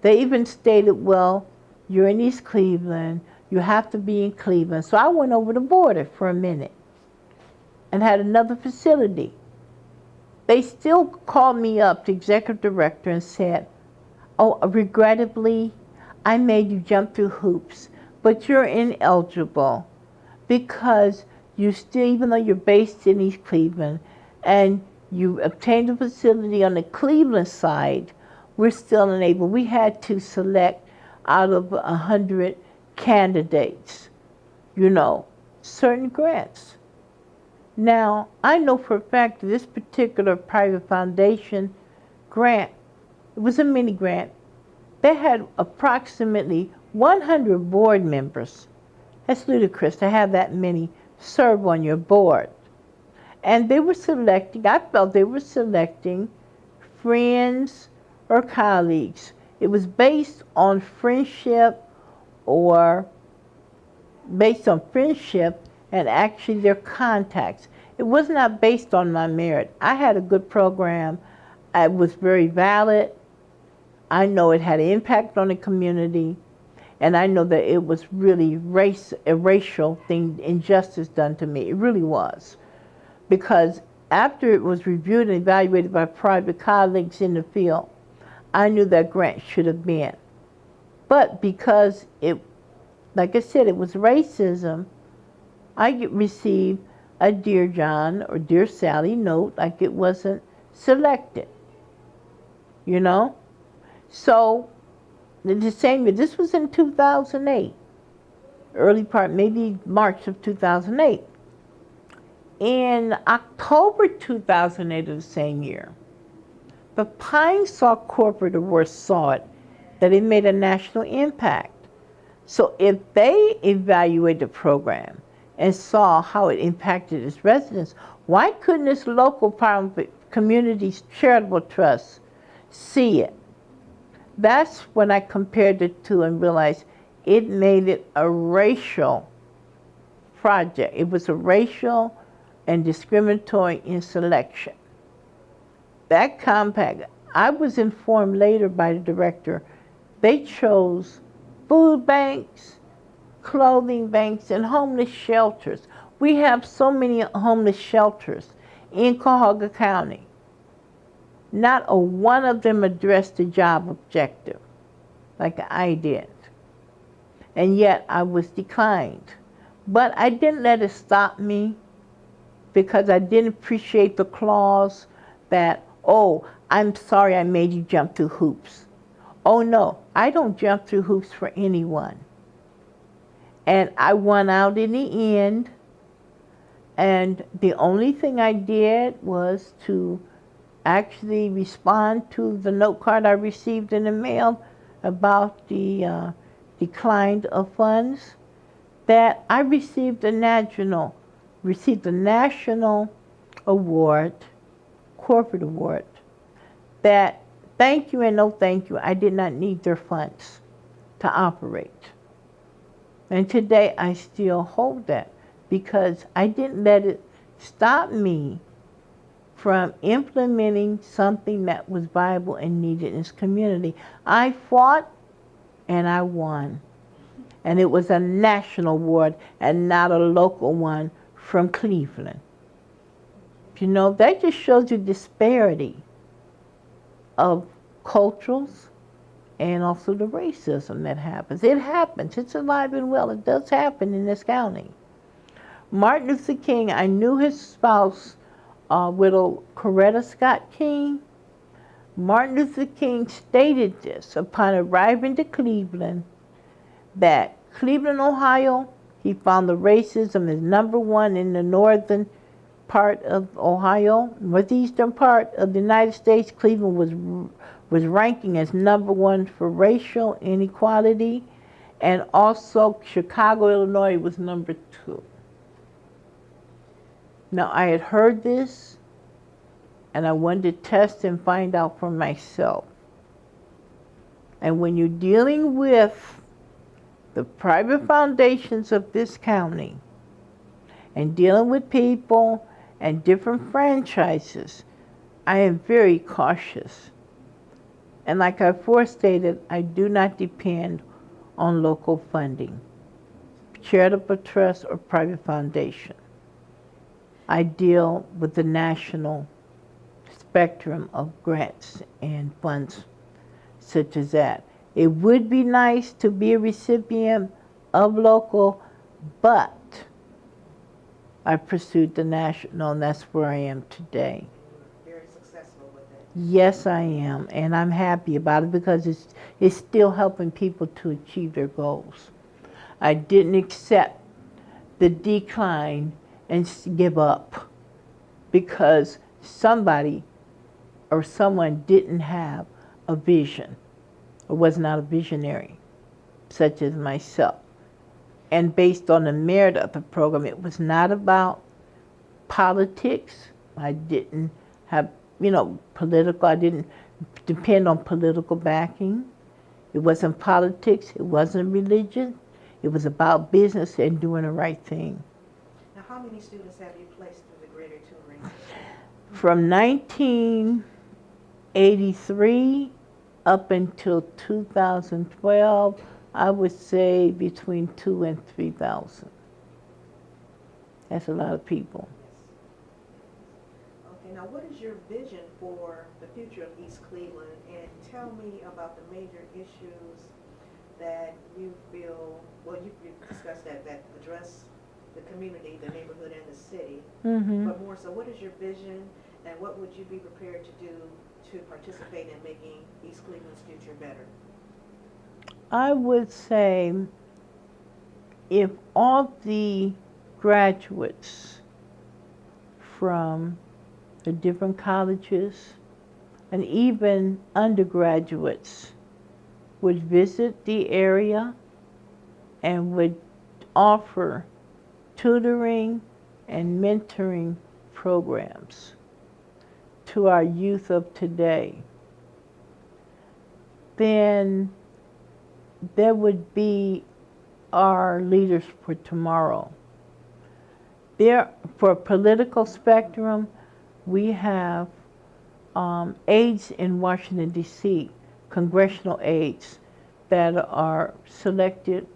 They even stated, well, you're in East Cleveland, you have to be in Cleveland. So I went over the border for a minute and had another facility. They still called me up, the executive director, and said, oh, regrettably, I made you jump through hoops, but you're ineligible because you still, even though you're based in East Cleveland and you obtained a facility on the Cleveland side, we're still unable. We had to select out of 100 candidates, certain grants. Now, I know for a fact that this particular private foundation grant, it was a mini grant. They had approximately 100 board members. That's ludicrous to have that many serve on your board. And they were selecting, I felt they were selecting friends or colleagues. It was based on friendship and actually their contacts. It was not based on my merit. I had a good program. It was very valid. I know it had an impact on the community. And I know that it was really a racial thing, injustice done to me. It really was. Because after it was reviewed and evaluated by private colleagues in the field, I knew that grant should have been. But because like I said, it was racism, I received a Dear John or Dear Sally note like it wasn't selected. So, the same year, this was in 2008, early part, maybe March of 2008. In October 2008 of the same year, the Pine Saw Corporate Awards saw it, that it made a national impact. So if they evaluated the program and saw how it impacted its residents, why couldn't this local community's charitable trust see it? That's when I compared the two and realized it made it a racial project. It was a racial and discriminatory in selection. That compact, I was informed later by the director, they chose food banks, clothing banks, and homeless shelters. We have so many homeless shelters in Cuyahoga County. Not a one of them addressed the job objective like I did. And yet I was declined. But I didn't let it stop me because I didn't appreciate the clause that, oh, I'm sorry I made you jump through hoops. Oh no, I don't jump through hoops for anyone. And I won out in the end. And the only thing I did was to actually respond to the note card I received in the mail about the decline of funds, that I received the national award, corporate award, that thank you and no thank you, I did not need their funds to operate. And today I still hold that because I didn't let it stop me from implementing something that was viable and needed in this community. I fought and I won. And it was a national award and not a local one from Cleveland. You know, that just shows you disparity of cultures and also the racism that happens. It happens. It's alive and well. It does happen in this county. Martin Luther King, I knew his spouse, widow Coretta Scott King. Martin Luther King stated this upon arriving to Cleveland, that Cleveland, Ohio, he found the racism is number one in the northern part of Ohio, northeastern part of the United States. Cleveland was ranking as number one for racial inequality, and also Chicago, Illinois was number two. Now I had heard this, and I wanted to test and find out for myself. And when you're dealing with the private foundations of this county and dealing with people and different franchises, I am very cautious. And like I forestated, I do not depend on local funding, charitable trust, or private foundation. I deal with the national spectrum of grants and funds such as that. It would be nice to be a recipient of local, but I pursued the national, and that's where I am today. Very successful with it. Yes, I am, and I'm happy about it because it's still helping people to achieve their goals. I didn't accept the decline and give up because somebody or someone didn't have a vision or was not a visionary, such as myself. And based on the merit of the program, it was not about politics. I didn't have, political, I didn't depend on political backing. It wasn't politics, it wasn't religion. It was about business and doing the right thing. Now, how many students have you placed through the Greater Tutoring? From 1983 up until 2012, I would say between 2,000 and 3,000. That's a lot of people. Okay, now what is your vision for the future of East Cleveland? And tell me about the major issues that you feel, well, you've discussed that address the community, the neighborhood, and the city. Mm-hmm. But more so, what is your vision, and what would you be prepared to do to participate in making East Cleveland's future better? I would say if all the graduates from the different colleges, and even undergraduates would visit the area and would offer tutoring and mentoring programs to our youth of today. Then there would be our leaders for tomorrow. There, for political spectrum, we have aides in Washington, D.C., congressional aides that are selected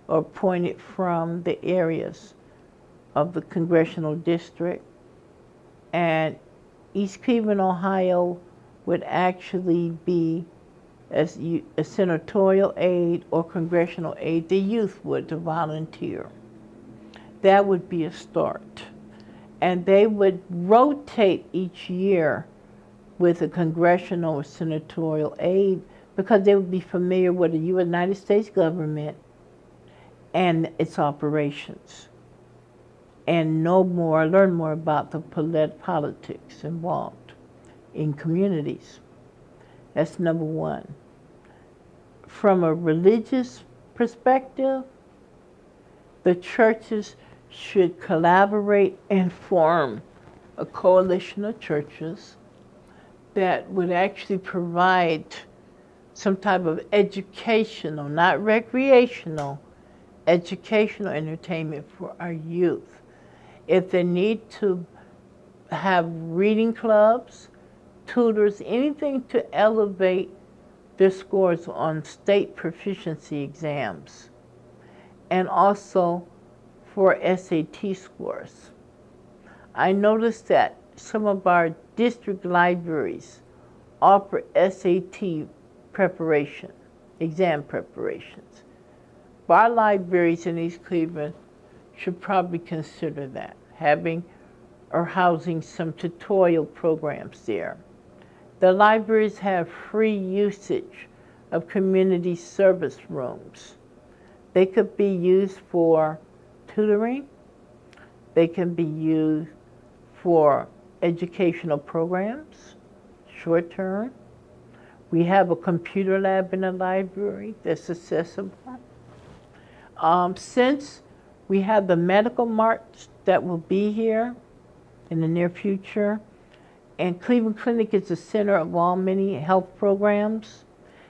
or appointed from the areas of the congressional district. And East Cleveland, Ohio would actually be as a senatorial aide or congressional aide. The youth would to volunteer. That would be a start. And they would rotate each year with a congressional or senatorial aide because they would be familiar with the United States government and its operations and learn more about the politics involved in communities. That's number one. From a religious perspective, the churches should collaborate and form a coalition of churches that would actually provide some type of educational, not recreational, educational entertainment for our youth. If they need to have reading clubs, tutors, anything to elevate their scores on state proficiency exams, and also for SAT scores. I noticed that some of our district libraries offer SAT preparation, exam preparations. But our libraries in East Cleveland should probably consider that, having or housing some tutorial programs there. The libraries have free usage of community service rooms. They could be used for tutoring. They can be used for educational programs, short term. We have a computer lab in the library that's accessible. Since we have the medical march that will be here in the near future, and Cleveland Clinic is the center of all many health programs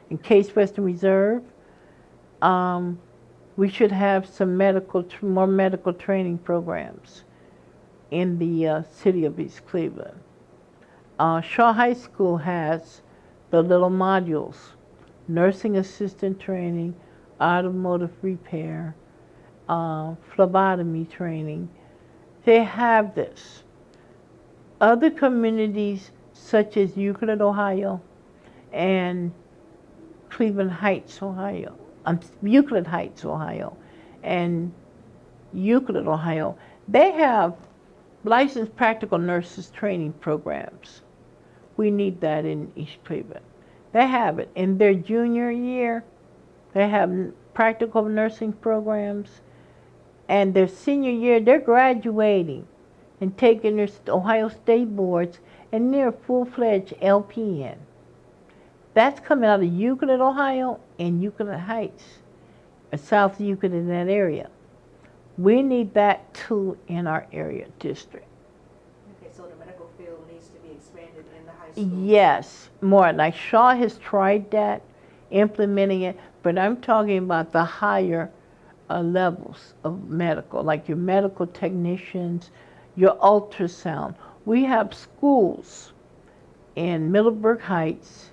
in Case Western Reserve, we should have some more medical training programs in the city of East Cleveland. Shaw High School has the little modules, nursing assistant training, automotive repair, phlebotomy training. They have this. Other communities such as Euclid, Ohio, and Euclid Heights, Ohio, and Euclid, Ohio, they have licensed practical nurses training programs. We need that in East Cleveland. They have it. In their junior year, they have practical nursing programs, and their senior year, they're graduating and taking their Ohio State boards, and they're full-fledged LPN. That's coming out of Euclid, Ohio, and Euclid Heights, South Euclid, in that area. We need that too in our area district. Okay, so the medical field needs to be expanded in the high school? Yes, more. Like Shaw has tried that, implementing it, but I'm talking about the higher levels of medical, like your medical technicians, your ultrasound. We have schools in Middleburg Heights.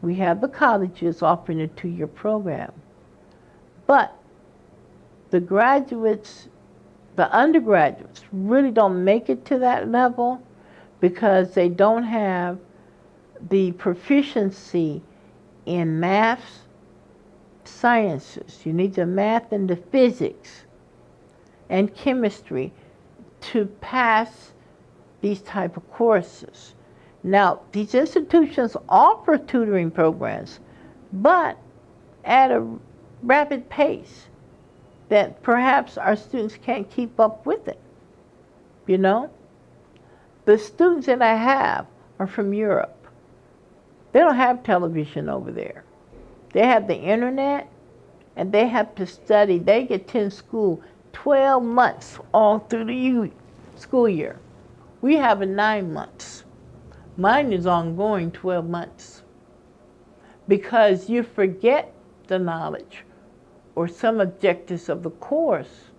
We have the colleges offering a 2-year program. But the graduates, the undergraduates, really don't make it to that level because they don't have the proficiency in math, sciences. You need the math and the physics and chemistry to pass these type of courses. Now, these institutions offer tutoring programs, but at a rapid pace that perhaps our students can't keep up with it, you know? The students that I have are from Europe. They don't have television over there. They have the internet, and they have to study. They get to school 12 months all through the school year. We have it 9 months. Mine is ongoing 12 months. Because you forget the knowledge or some objectives of the course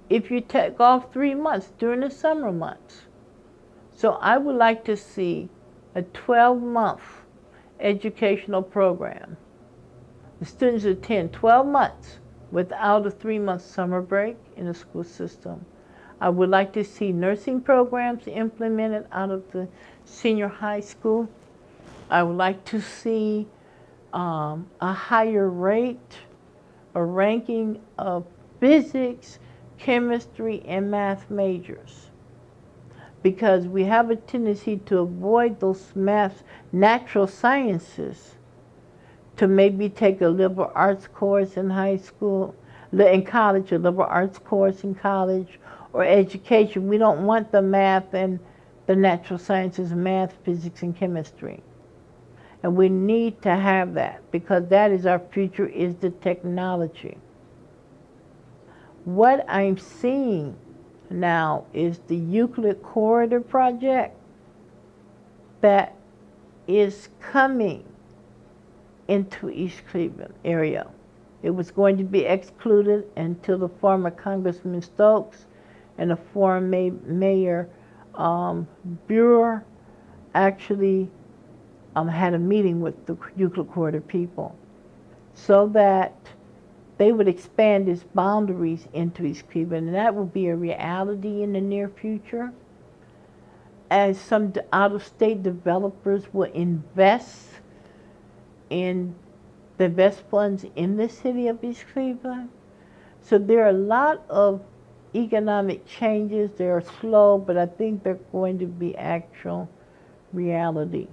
if you take off 3 months during the summer months. So I would like to see a 12-month educational program. The students attend 12 months without a 3-month summer break in the school system. I would like to see nursing programs implemented out of the senior high school. I would like to see a higher rate or ranking of physics, chemistry, and math majors, because we have a tendency to avoid those natural sciences, to maybe take a liberal arts course in high school, in college, a liberal arts course in college, or education. We don't want the math and the natural sciences, math, physics, and chemistry. And we need to have that, because that is our future, is the technology. What I'm seeing now is the Euclid Corridor project that is coming into East Cleveland area. It was going to be excluded until the former Congressman Stokes and the former Mayor Brewer actually had a meeting with the Euclid Corridor people so that they would expand its boundaries into East Cleveland, and that will be a reality in the near future, as some out-of-state developers will invest in the invest funds in the city of East Cleveland. So there are a lot of economic changes. They are slow, but I think they're going to be actual reality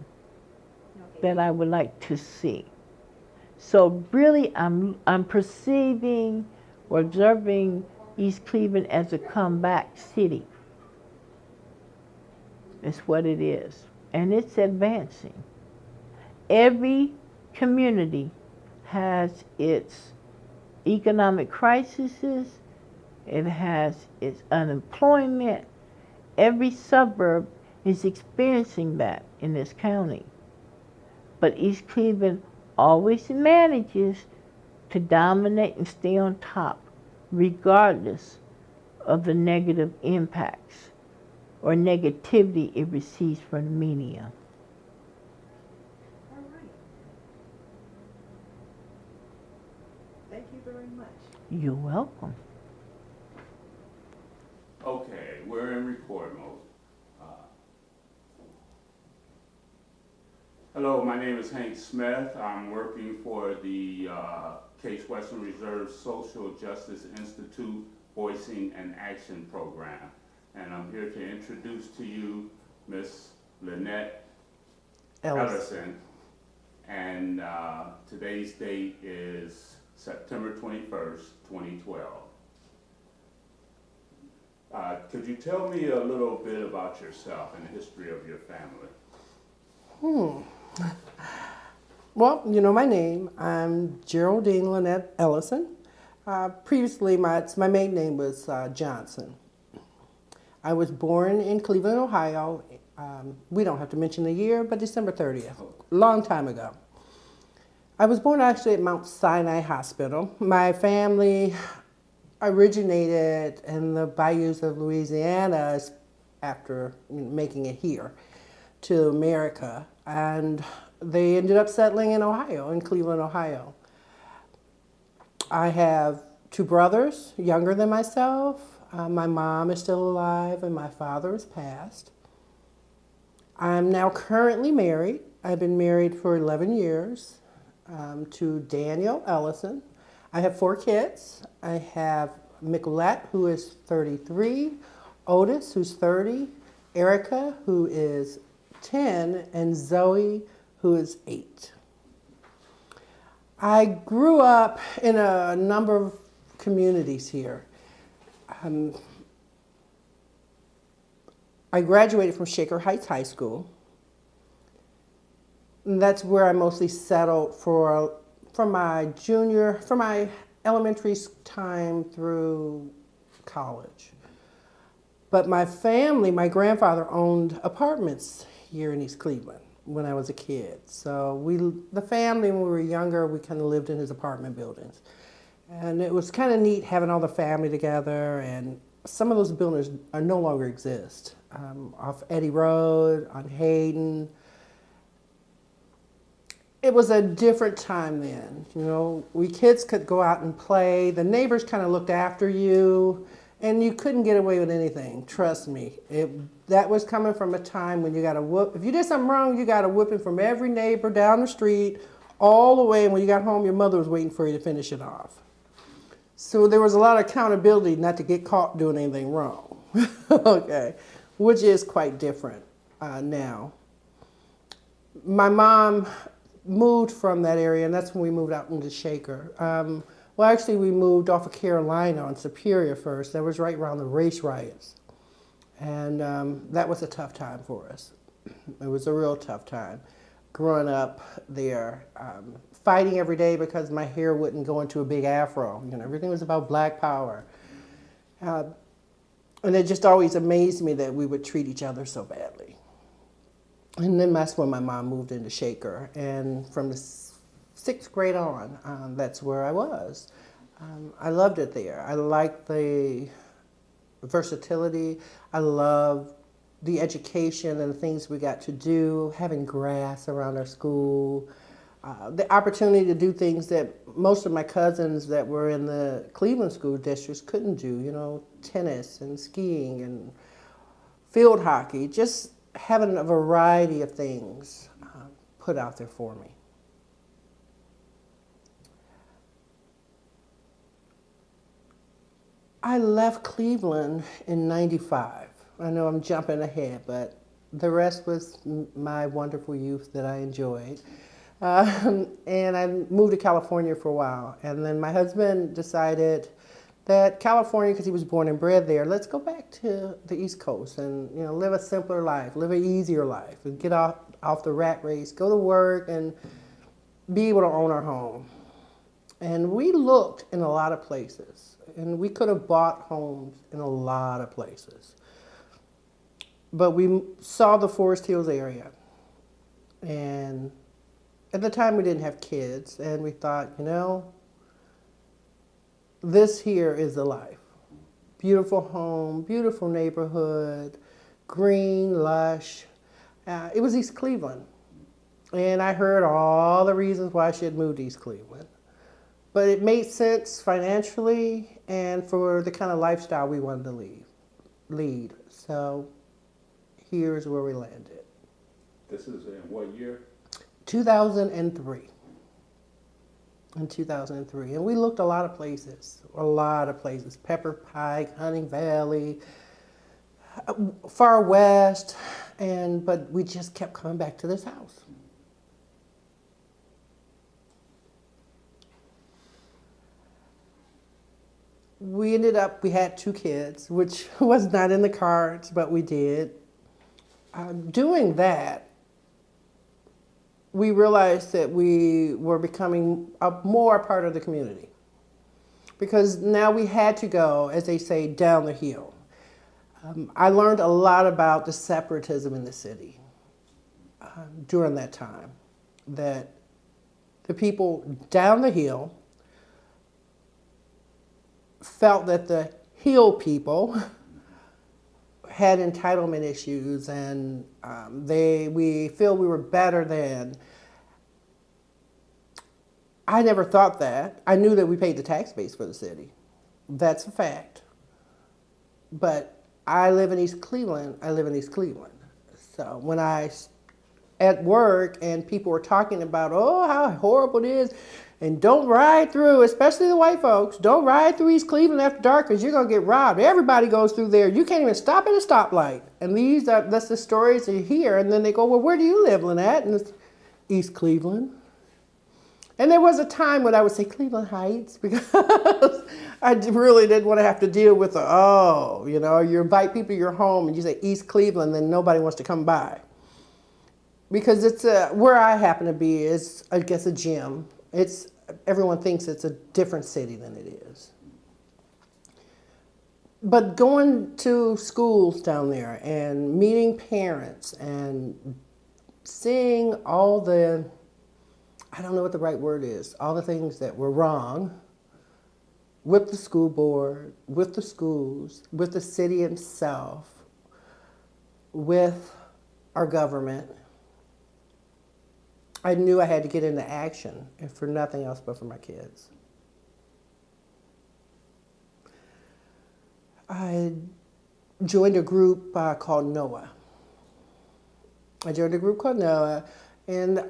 that I would like to see. So really, I'm perceiving or observing East Cleveland as a comeback city. It's what it is, and it's advancing. Every community has its economic crises, it has its unemployment. Every suburb is experiencing that in this county. But East Cleveland always manages to dominate and stay on top, regardless of the negative impacts or negativity it receives from the media. All right. Thank you very much. You're welcome. Okay, we're in record mode. Hello, my name is Hank Smith. I'm working for the Case Western Reserve Social Justice Institute Voicing and Action Program. And I'm here to introduce to you Miss Lynette Ellison. And today's date is September 21st, 2012. Could you tell me a little bit about yourself and the history of your family? Well, you know my name. I'm Geraldine Lynette Ellison. Previously, my maiden name was Johnson. I was born in Cleveland, Ohio. We don't have to mention the year, but December 30th, long time ago. I was born actually at Mount Sinai Hospital. My family originated in the bayous of Louisiana after making it here to America, and they ended up settling in Ohio, in Cleveland, Ohio. I have two brothers, younger than myself. My mom is still alive and my father has passed. I'm now currently married. I've been married for 11 years to Daniel Ellison. I have 4 kids. I have Nicolette, who is 33, Otis, who's 30, Erica, who is 10, and Zoe, who is 8. I grew up in a number of communities here. I graduated from Shaker Heights High School. And that's where I mostly settled for my elementary time through college. But my family, my grandfather owned apartments here in East Cleveland when I was a kid. So the family, when we were younger, we kind of lived in his apartment buildings. And it was kind of neat having all the family together, and some of those buildings no longer exist. Off Eddy Road, on Hayden. It was a different time then. You know, we kids could go out and play. The neighbors kind of looked after you, and you couldn't get away with anything. Trust me. That was coming from a time when you got a whoop. If you did something wrong, you got a whooping from every neighbor down the street, all the way. And when you got home, your mother was waiting for you to finish it off. So there was a lot of accountability not to get caught doing anything wrong. Okay, which is quite different now. My mom moved from that area, and that's when we moved out into Shaker. Well, actually, we moved off of Carolina on Superior first. That was right around the race riots. And that was a tough time for us. It was a real tough time growing up there, fighting every day because my hair wouldn't go into a big afro. You know, everything was about Black power. And it just always amazed me that we would treat each other so badly. And then that's when my mom moved into Shaker. And from the 6th grade on, that's where I was. I loved it there. I liked the versatility. I loved the education and the things we got to do, having grass around our school, the opportunity to do things that most of my cousins that were in the Cleveland school districts couldn't do, you know, tennis and skiing and field hockey, just having a variety of things put out there for me. I left Cleveland in '95. I know I'm jumping ahead, but the rest was my wonderful youth that I enjoyed. And I moved to California for a while. And then my husband decided that California, because he was born and bred there, let's go back to the East Coast and, you know, live a simpler life, live an easier life, and get off the rat race, go to work, and be able to own our home. And we looked in a lot of places, and we could have bought homes in a lot of places. But we saw the Forest Hills area, and at the time we didn't have kids, and we thought, you know, this here is the life. Beautiful home, beautiful neighborhood, green, lush. It was East Cleveland, and I heard all the reasons why I should move to East Cleveland. But it made sense financially and for the kind of lifestyle we wanted to lead. So here's where we landed. This is in what year? 2003. In 2003. And we looked a lot of places. Pepper Pike, Hunting Valley, far west, but we just kept coming back to this house. We had 2 kids, which was not in the cards, but we did. Doing that, we realized that we were becoming more a part of the community. Because now we had to go, as they say, down the hill. I learned a lot about the separatism in the city during that time. That the people down the hill felt that the hill people had entitlement issues, and we feel we were better than. I never thought that. I knew that we paid the tax base for the city. That's a fact. But I live in East Cleveland. So when at work and people were talking about, oh, how horrible it is, and don't ride through, especially the white folks, don't ride through East Cleveland after dark because you're going to get robbed. Everybody goes through there. You can't even stop at a stoplight. And that's the stories you hear. And then they go, well, where do you live, Lynette? And it's East Cleveland. And there was a time when I would say Cleveland Heights because I really didn't want to have to deal with you invite people to your home and you say East Cleveland, then nobody wants to come by. Because it's where I happen to be is, I guess, a gym. Everyone thinks it's a different city than it is. But going to schools down there and meeting parents and seeing all the, I don't know what the right word is, all the things that were wrong with the school board, with the schools, with the city itself, with our government, I knew I had to get into action, and for nothing else but for my kids. I joined a group called NOAA. And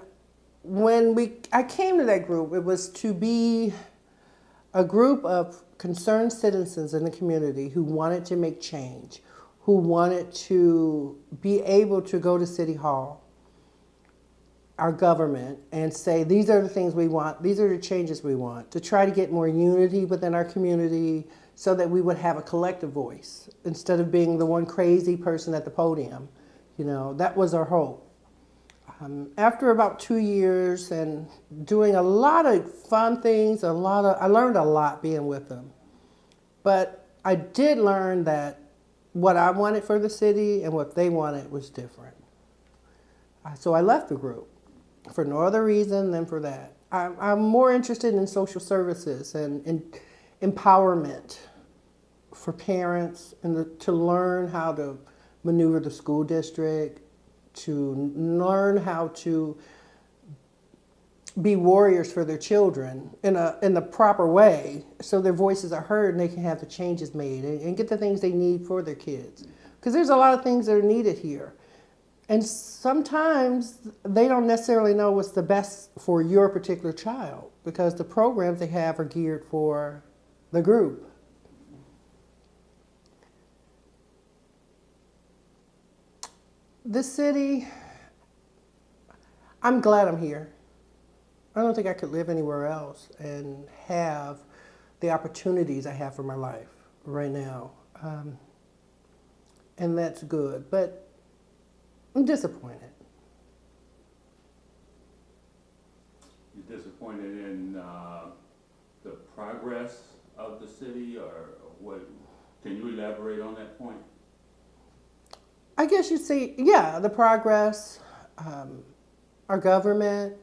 when I came to that group, it was to be a group of concerned citizens in the community who wanted to make change, who wanted to be able to go to City Hall, our government, and say, these are the things we want, these are the changes we want, to try to get more unity within our community so that we would have a collective voice instead of being the one crazy person at the podium. That was our hope. After about 2 years and doing a lot of fun things, I learned a lot being with them. But I did learn that what I wanted for the city and what they wanted was different. So I left the group for no other reason than for that. I'm more interested in social services and in empowerment for parents and to learn how to maneuver the school district, to learn how to be warriors for their children in the proper way so their voices are heard and they can have the changes made and get the things they need for their kids. Because there's a lot of things that are needed here. And sometimes they don't necessarily know what's the best for your particular child because the programs they have are geared for the group. The city, I'm glad I'm here. I don't think I could live anywhere else and have the opportunities I have for my life right now. And that's good, but I'm disappointed. You're disappointed in the progress of the city, or what? Can you elaborate on that point? I guess you'd say, yeah, the progress, our government,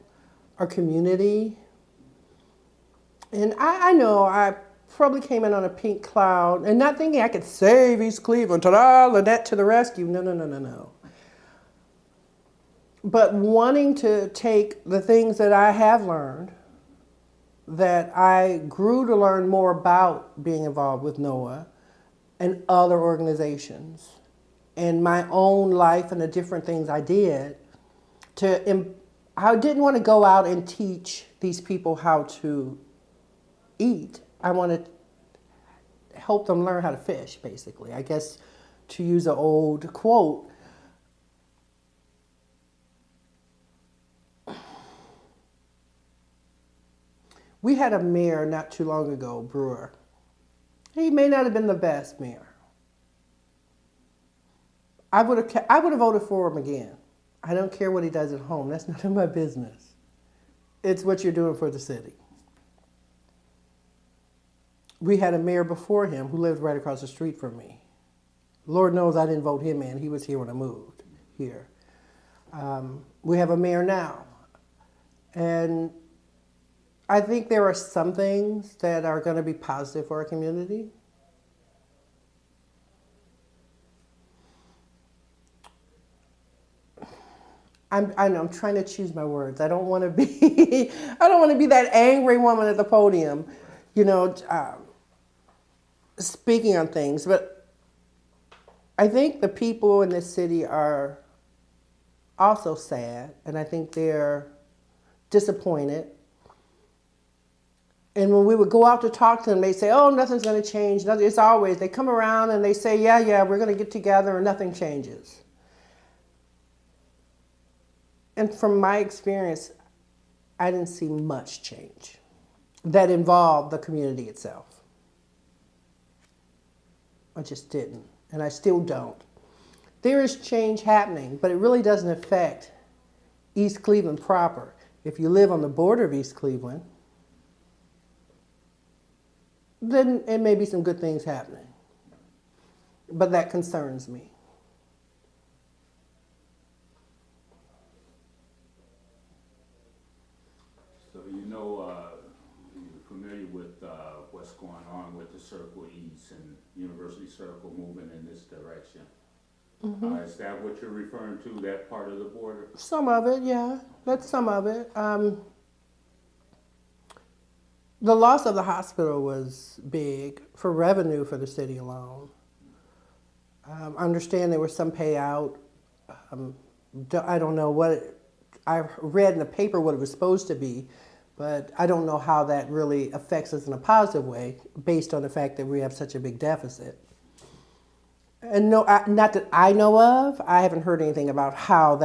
our community. And I know I probably came in on a pink cloud and not thinking I could save East Cleveland, ta-da, Lynette to the rescue. No. But wanting to take the things that I have learned, that I grew to learn more about being involved with NOAA and other organizations, and my own life and the different things I did, I didn't want to go out and teach these people how to eat. I wanted to help them learn how to fish, basically. I guess to use an old quote, we had a mayor not too long ago, Brewer. He may not have been the best mayor. I would have voted for him again. I don't care what he does at home. That's none of my business. It's what you're doing for the city. We had a mayor before him who lived right across the street from me. Lord knows I didn't vote him in. He was here when I moved here. We have a mayor now. And I think there are some things that are going to be positive for our community. I know I'm trying to choose my words. I don't want to be that angry woman at the podium, speaking on things. But I think the people in this city are also sad, and I think they're disappointed. And when we would go out to talk to them, they say, oh, nothing's going to change. It's always, they come around and they say, yeah, we're going to get together, and nothing changes. And from my experience, I didn't see much change that involved the community itself. I just didn't, and I still don't. There is change happening, but it really doesn't affect East Cleveland proper. If you live on the border of East Cleveland, then it may be some good things happening. But that concerns me. So you're familiar with what's going on with the Circle East and University Circle moving in this direction. Mm-hmm. Is that what you're referring to, that part of the border? Some of it, yeah. That's some of it. The loss of the hospital was big for revenue for the city alone. I understand there was some payout. I don't know I read in the paper what it was supposed to be, but I don't know how that really affects us in a positive way based on the fact that we have such a big deficit. And no, not that I know of, I haven't heard anything about how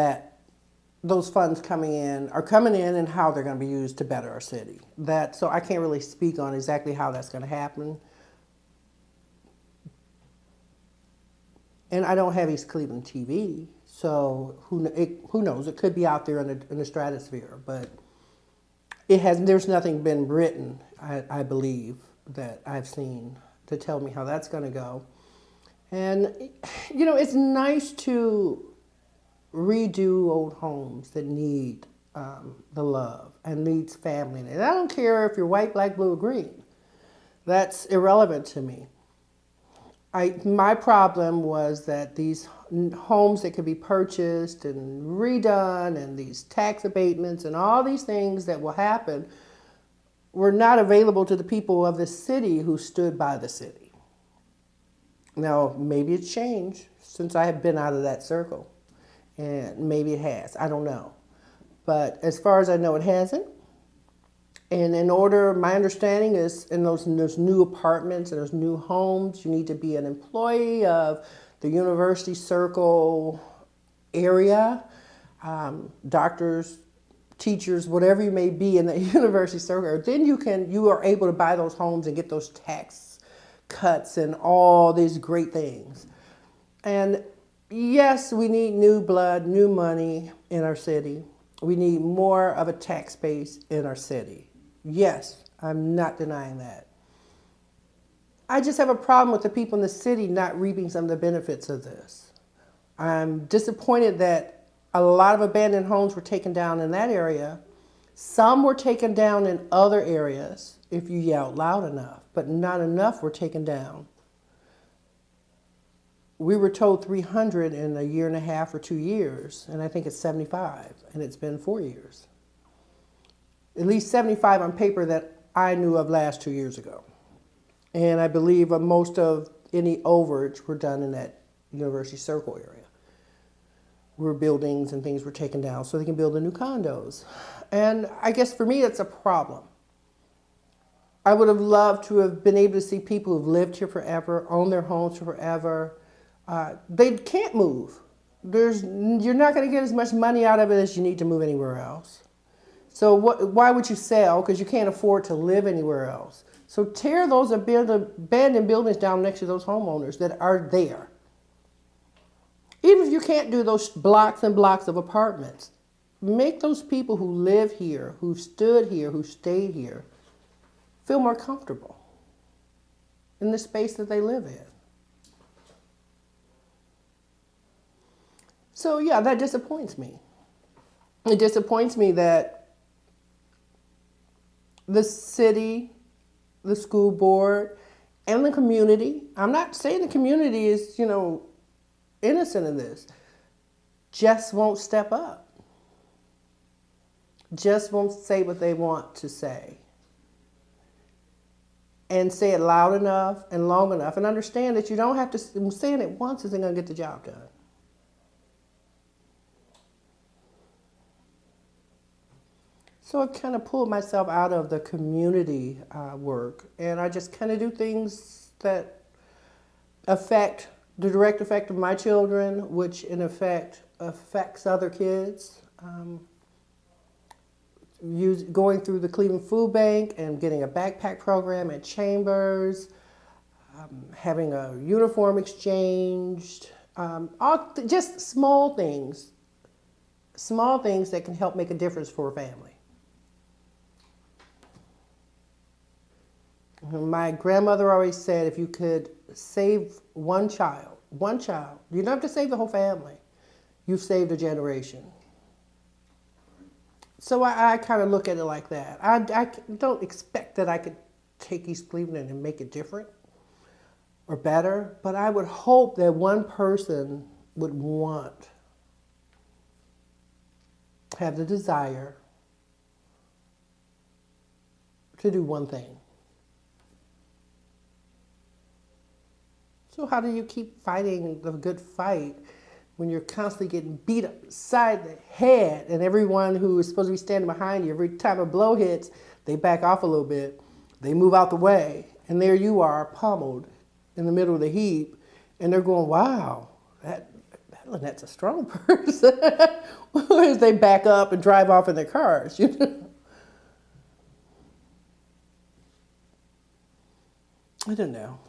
those funds are coming in and how they're going to be used to better our city. So I can't really speak on exactly how that's going to happen. And I don't have East Cleveland TV, so who knows? It could be out there in the stratosphere, but there's nothing been written, I believe, that I've seen to tell me how that's going to go. And, it's nice to redo old homes that need the love and needs family. And I don't care if you're white, black, blue, or green. That's irrelevant to me. My problem was that these homes that could be purchased and redone and these tax abatements and all these things that will happen were not available to the people of the city who stood by the city. Now, maybe it's changed since I have been out of that circle. And maybe it has. I don't know. But as far as I know, it hasn't. And my understanding is in those new apartments and those new homes, you need to be an employee of the University Circle area, doctors, teachers, whatever you may be in the University Circle. Then you are able to buy those homes and get those tax cuts and all these great things. And yes, we need new blood, new money in our city. We need more of a tax base in our city. Yes, I'm not denying that. I just have a problem with the people in the city not reaping some of the benefits of this. I'm disappointed that a lot of abandoned homes were taken down in that area. Some were taken down in other areas, if you yelled loud enough, but not enough were taken down. We were told 300 in a year and a half or 2 years, and I think it's 75, and it's been 4 years. At least 75 on paper that I knew of last 2 years ago. And I believe most of any overage were done in that University Circle area, where buildings and things were taken down so they can build the new condos. And I guess for me, that's a problem. I would have loved to have been able to see people who've lived here forever, own their homes forever. They can't move. You're not going to get as much money out of it as you need to move anywhere else. So why would you sell? Because you can't afford to live anywhere else. So tear those abandoned buildings down next to those homeowners that are there. Even if you can't do those blocks and blocks of apartments, make those people who live here, who stood here, who stayed here, feel more comfortable in the space that they live in. So yeah, that disappoints me. It disappoints me that the city, the school board, and the community, I'm not saying the community is, innocent in this, just won't step up. Just won't say what they want to say. And say it loud enough and long enough, and understand that you don't have to, saying it once isn't going to get the job done. So I kind of pulled myself out of the community work, and I just kind of do things that affect the direct effect of my children, which in effect affects other kids. going through the Cleveland Food Bank and getting a backpack program at Chambers, having a uniform exchanged, just small things that can help make a difference for a family. My grandmother always said, if you could save one child, you don't have to save the whole family. You've saved a generation. So I kind of look at it like that. I don't expect that I could take East Cleveland and make it different or better, but I would hope that one person would have the desire to do one thing. So how do you keep fighting the good fight when you're constantly getting beat upside the head, and everyone who is supposed to be standing behind you, every time a blow hits, they back off a little bit, they move out the way, and there you are, pummeled in the middle of the heap, and they're going, wow, that's a strong person. As they back up and drive off in their cars, you know? I don't know.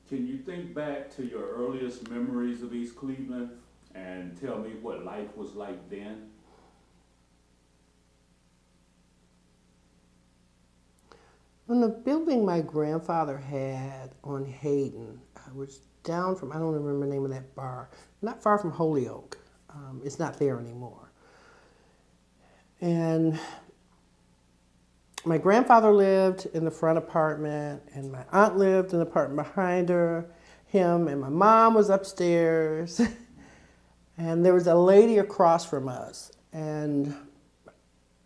Can you think back to your earliest memories of East Cleveland and tell me what life was like then? On the building my grandfather had on Hayden, I was down from, I don't remember the name of that bar, not far from Holyoke. It's not there anymore. And my grandfather lived in the front apartment, and my aunt lived in the apartment behind him, and my mom was upstairs. And there was a lady across from us. And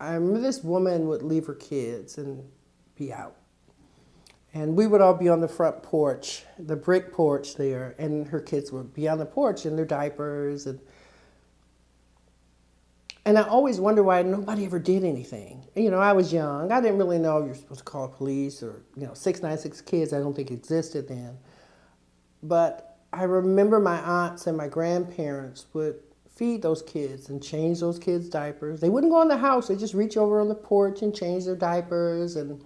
I remember this woman would leave her kids and be out. And we would all be on the front porch, the brick porch there, and her kids would be on the porch in their diapers. And I always wonder why nobody ever did anything. You know, I was young. I didn't really know you're supposed to call the police or, 696 kids, I don't think existed then. But I remember my aunts and my grandparents would feed those kids and change those kids' diapers. They wouldn't go in the house. They'd just reach over on the porch and change their diapers. And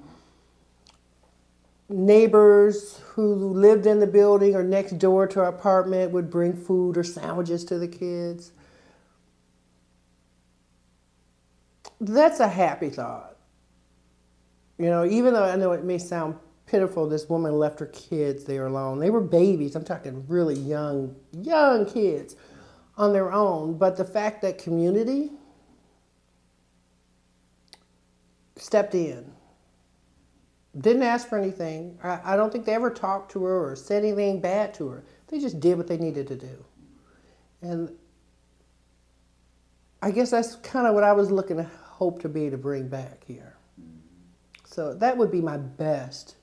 neighbors who lived in the building or next door to our apartment would bring food or sandwiches to the kids. That's a happy thought. Even though I know it may sound pitiful, this woman left her kids there alone. They were babies. I'm talking really young kids on their own. But the fact that community stepped in, didn't ask for anything. I don't think they ever talked to her or said anything bad to her. They just did what they needed to do. And I guess that's kind of what I was looking to hope to be to bring back here. So that would be my best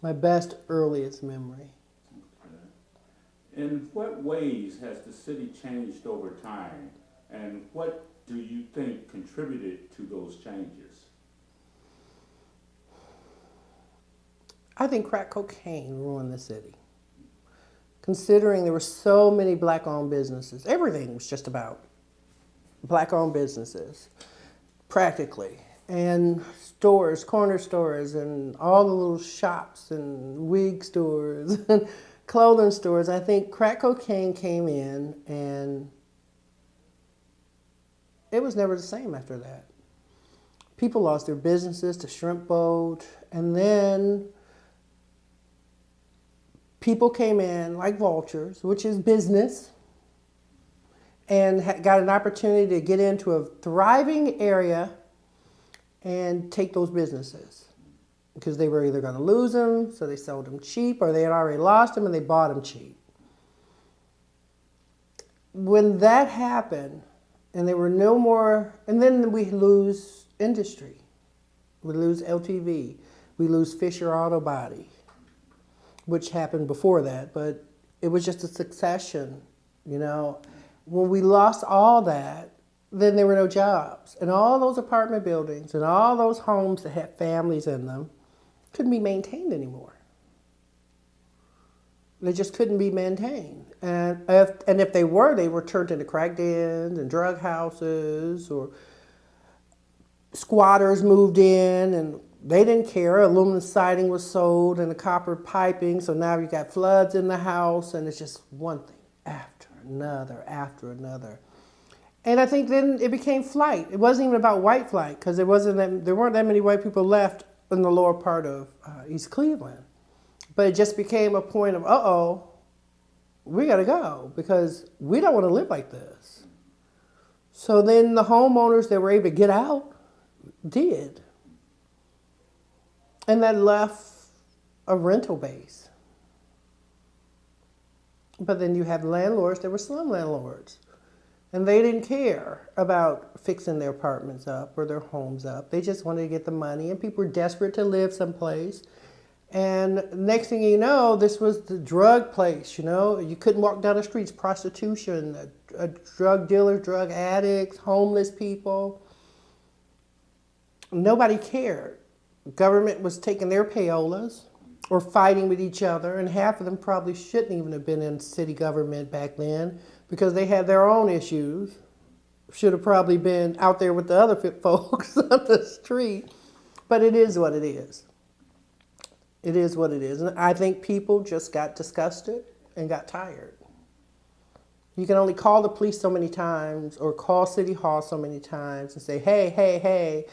earliest memory. Okay. In what ways has the city changed over time, and what do you think contributed to those changes? I think crack cocaine ruined the city. Considering there were so many black-owned businesses, everything was just about black-owned businesses, practically. And stores, corner stores, and all the little shops and wig stores and clothing stores. I think crack cocaine came in and it was never the same after that. People lost their businesses to shrimp boat, and then people came in like vultures, which is business, and got an opportunity to get into a thriving area and take those businesses because they were either going to lose them, so they sold them cheap, or they had already lost them and they bought them cheap. When that happened, and there were no more, and then we lose industry. We lose LTV. We lose Fisher Auto Body, which happened before that, but it was just a succession, When we lost all that, then there were no jobs. And all those apartment buildings and all those homes that had families in them couldn't be maintained anymore. They just couldn't be maintained. And if they were turned into crack dens and drug houses, or squatters moved in and they didn't care. Aluminum siding was sold and the copper piping, so now you got floods in the house, and it's just one thing after another after another. And I think then it became flight. It wasn't even about white flight, because there weren't that many white people left in the lower part of East Cleveland. But it just became a point of, uh-oh, we got to go, because we don't want to live like this. So then the homeowners that were able to get out did. And that left a rental base. But then you have landlords that were slum landlords. And they didn't care about fixing their apartments up or their homes up. They just wanted to get the money, and people were desperate to live someplace. And next thing you know, this was the drug place, you know. You couldn't walk down the streets, prostitution, drug dealers, drug addicts, homeless people. Nobody cared. Government was taking their payolas or fighting with each other, and half of them probably shouldn't even have been in city government back then, because they had their own issues. Should have probably been out there with the other folks on the street. But it is what it is. It is what it is. And I think people just got disgusted and got tired. You can only call the police so many times or call City Hall so many times and say, hey, hey, hey,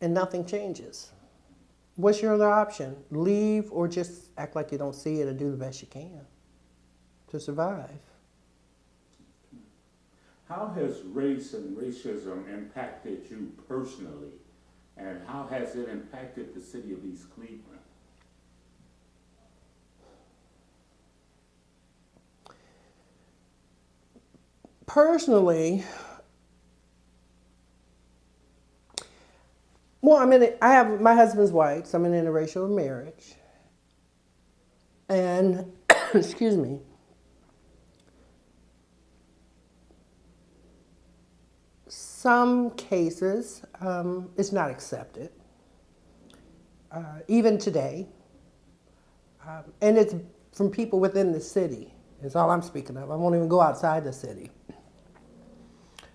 and nothing changes. What's your other option? Leave, or just act like you don't see it and do the best you can to survive. How has race and racism impacted you personally, and how has it impacted the city of East Cleveland? Personally, well, my husband's white, so I'm in an interracial marriage. And, excuse me, some cases, it's not accepted, even today. And it's from people within the city, is all I'm speaking of. I won't even go outside the city.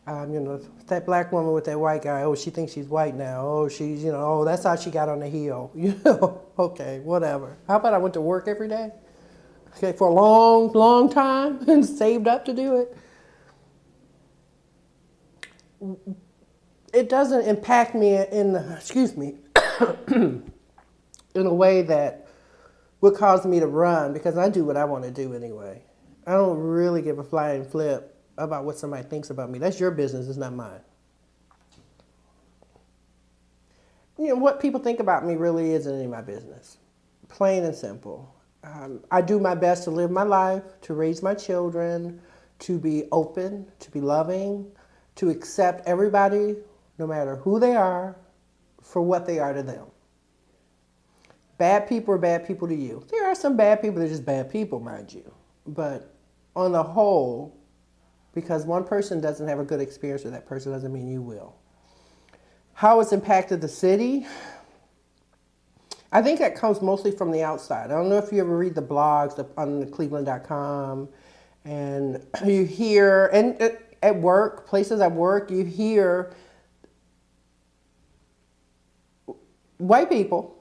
That black woman with that white guy, oh, she thinks she's white now. Oh, she's, oh, that's how she got on the hill. Okay, whatever. How about I went to work every day? Okay, for a long, long time and saved up to do it. It doesn't impact me in a way that would cause me to run, because I do what I want to do anyway. I don't really give a flying flip about what somebody thinks about me. That's your business, it's not mine. What people think about me really isn't any of my business. Plain and simple. I do my best to live my life, to raise my children, to be open, to be loving, to accept everybody, no matter who they are, for what they are to them. Bad people are bad people to you. There are some bad people that are just bad people, mind you. But on the whole, because one person doesn't have a good experience with that person doesn't mean you will. How it's impacted the city? I think that comes mostly from the outside. I don't know if you ever read the blogs on the Cleveland.com, and you hear, and at work, places at work, you hear white people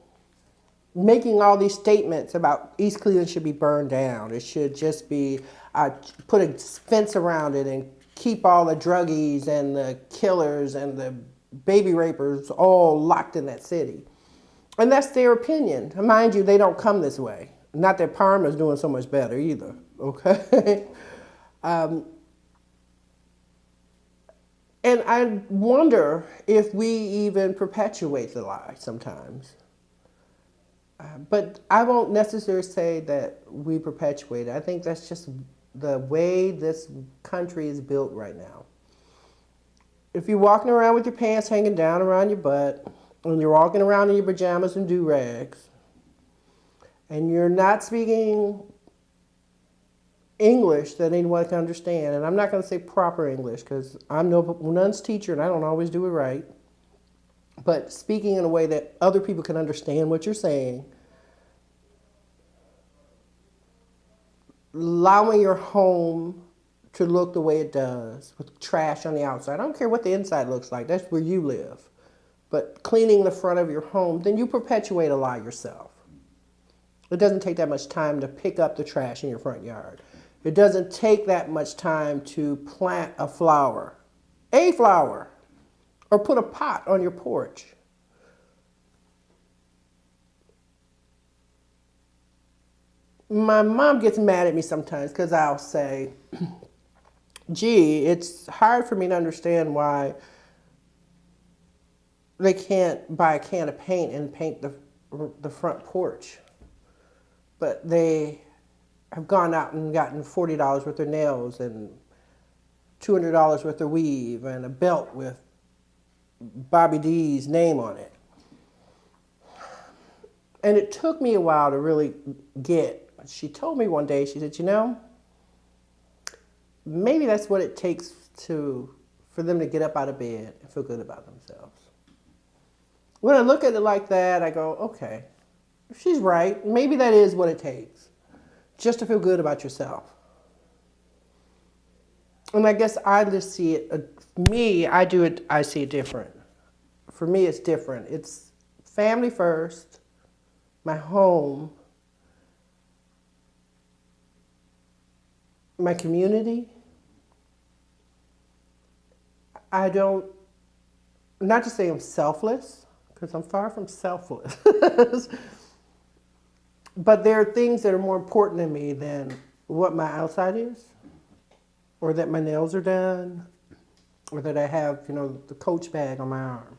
making all these statements about East Cleveland should be burned down. It should just be put a fence around it and keep all the druggies and the killers and the baby rapers all locked in that city. And that's their opinion. Mind you, they don't come this way. Not that Parma's doing so much better either, okay? And I wonder if we even perpetuate the lie sometimes. But I won't necessarily say that we perpetuate it. I think that's just the way this country is built right now. If you're walking around with your pants hanging down around your butt, and you're walking around in your pajamas and do-rags, and you're not speaking English that anyone can understand, and I'm not going to say proper English because I'm none's teacher and I don't always do it right, but speaking in a way that other people can understand what you're saying, allowing your home to look the way it does, with trash on the outside. I don't care what the inside looks like, that's where you live. But cleaning the front of your home, then you perpetuate a lie yourself. It doesn't take that much time to pick up the trash in your front yard. It doesn't take that much time to plant a flower, or put a pot on your porch. My mom gets mad at me sometimes because I'll say, gee, it's hard for me to understand why they can't buy a can of paint and paint the front porch. But they have gone out and gotten $40 worth of nails and $200 worth of weave and a belt with Bobby D's name on it. And it took me a while to really get. She told me one day, she said, you know, maybe that's what it takes for them to get up out of bed and feel good about themselves. When I look at it like that, I go, okay, she's right. Maybe that is what it takes, just to feel good about yourself. And I guess I just see it, I see it different. For me, it's different. It's family first, my home, my community. Not to say I'm selfless, because I'm far from selfless. But there are things that are more important to me than what my outside is, or that my nails are done, or that I have, the Coach bag on my arm.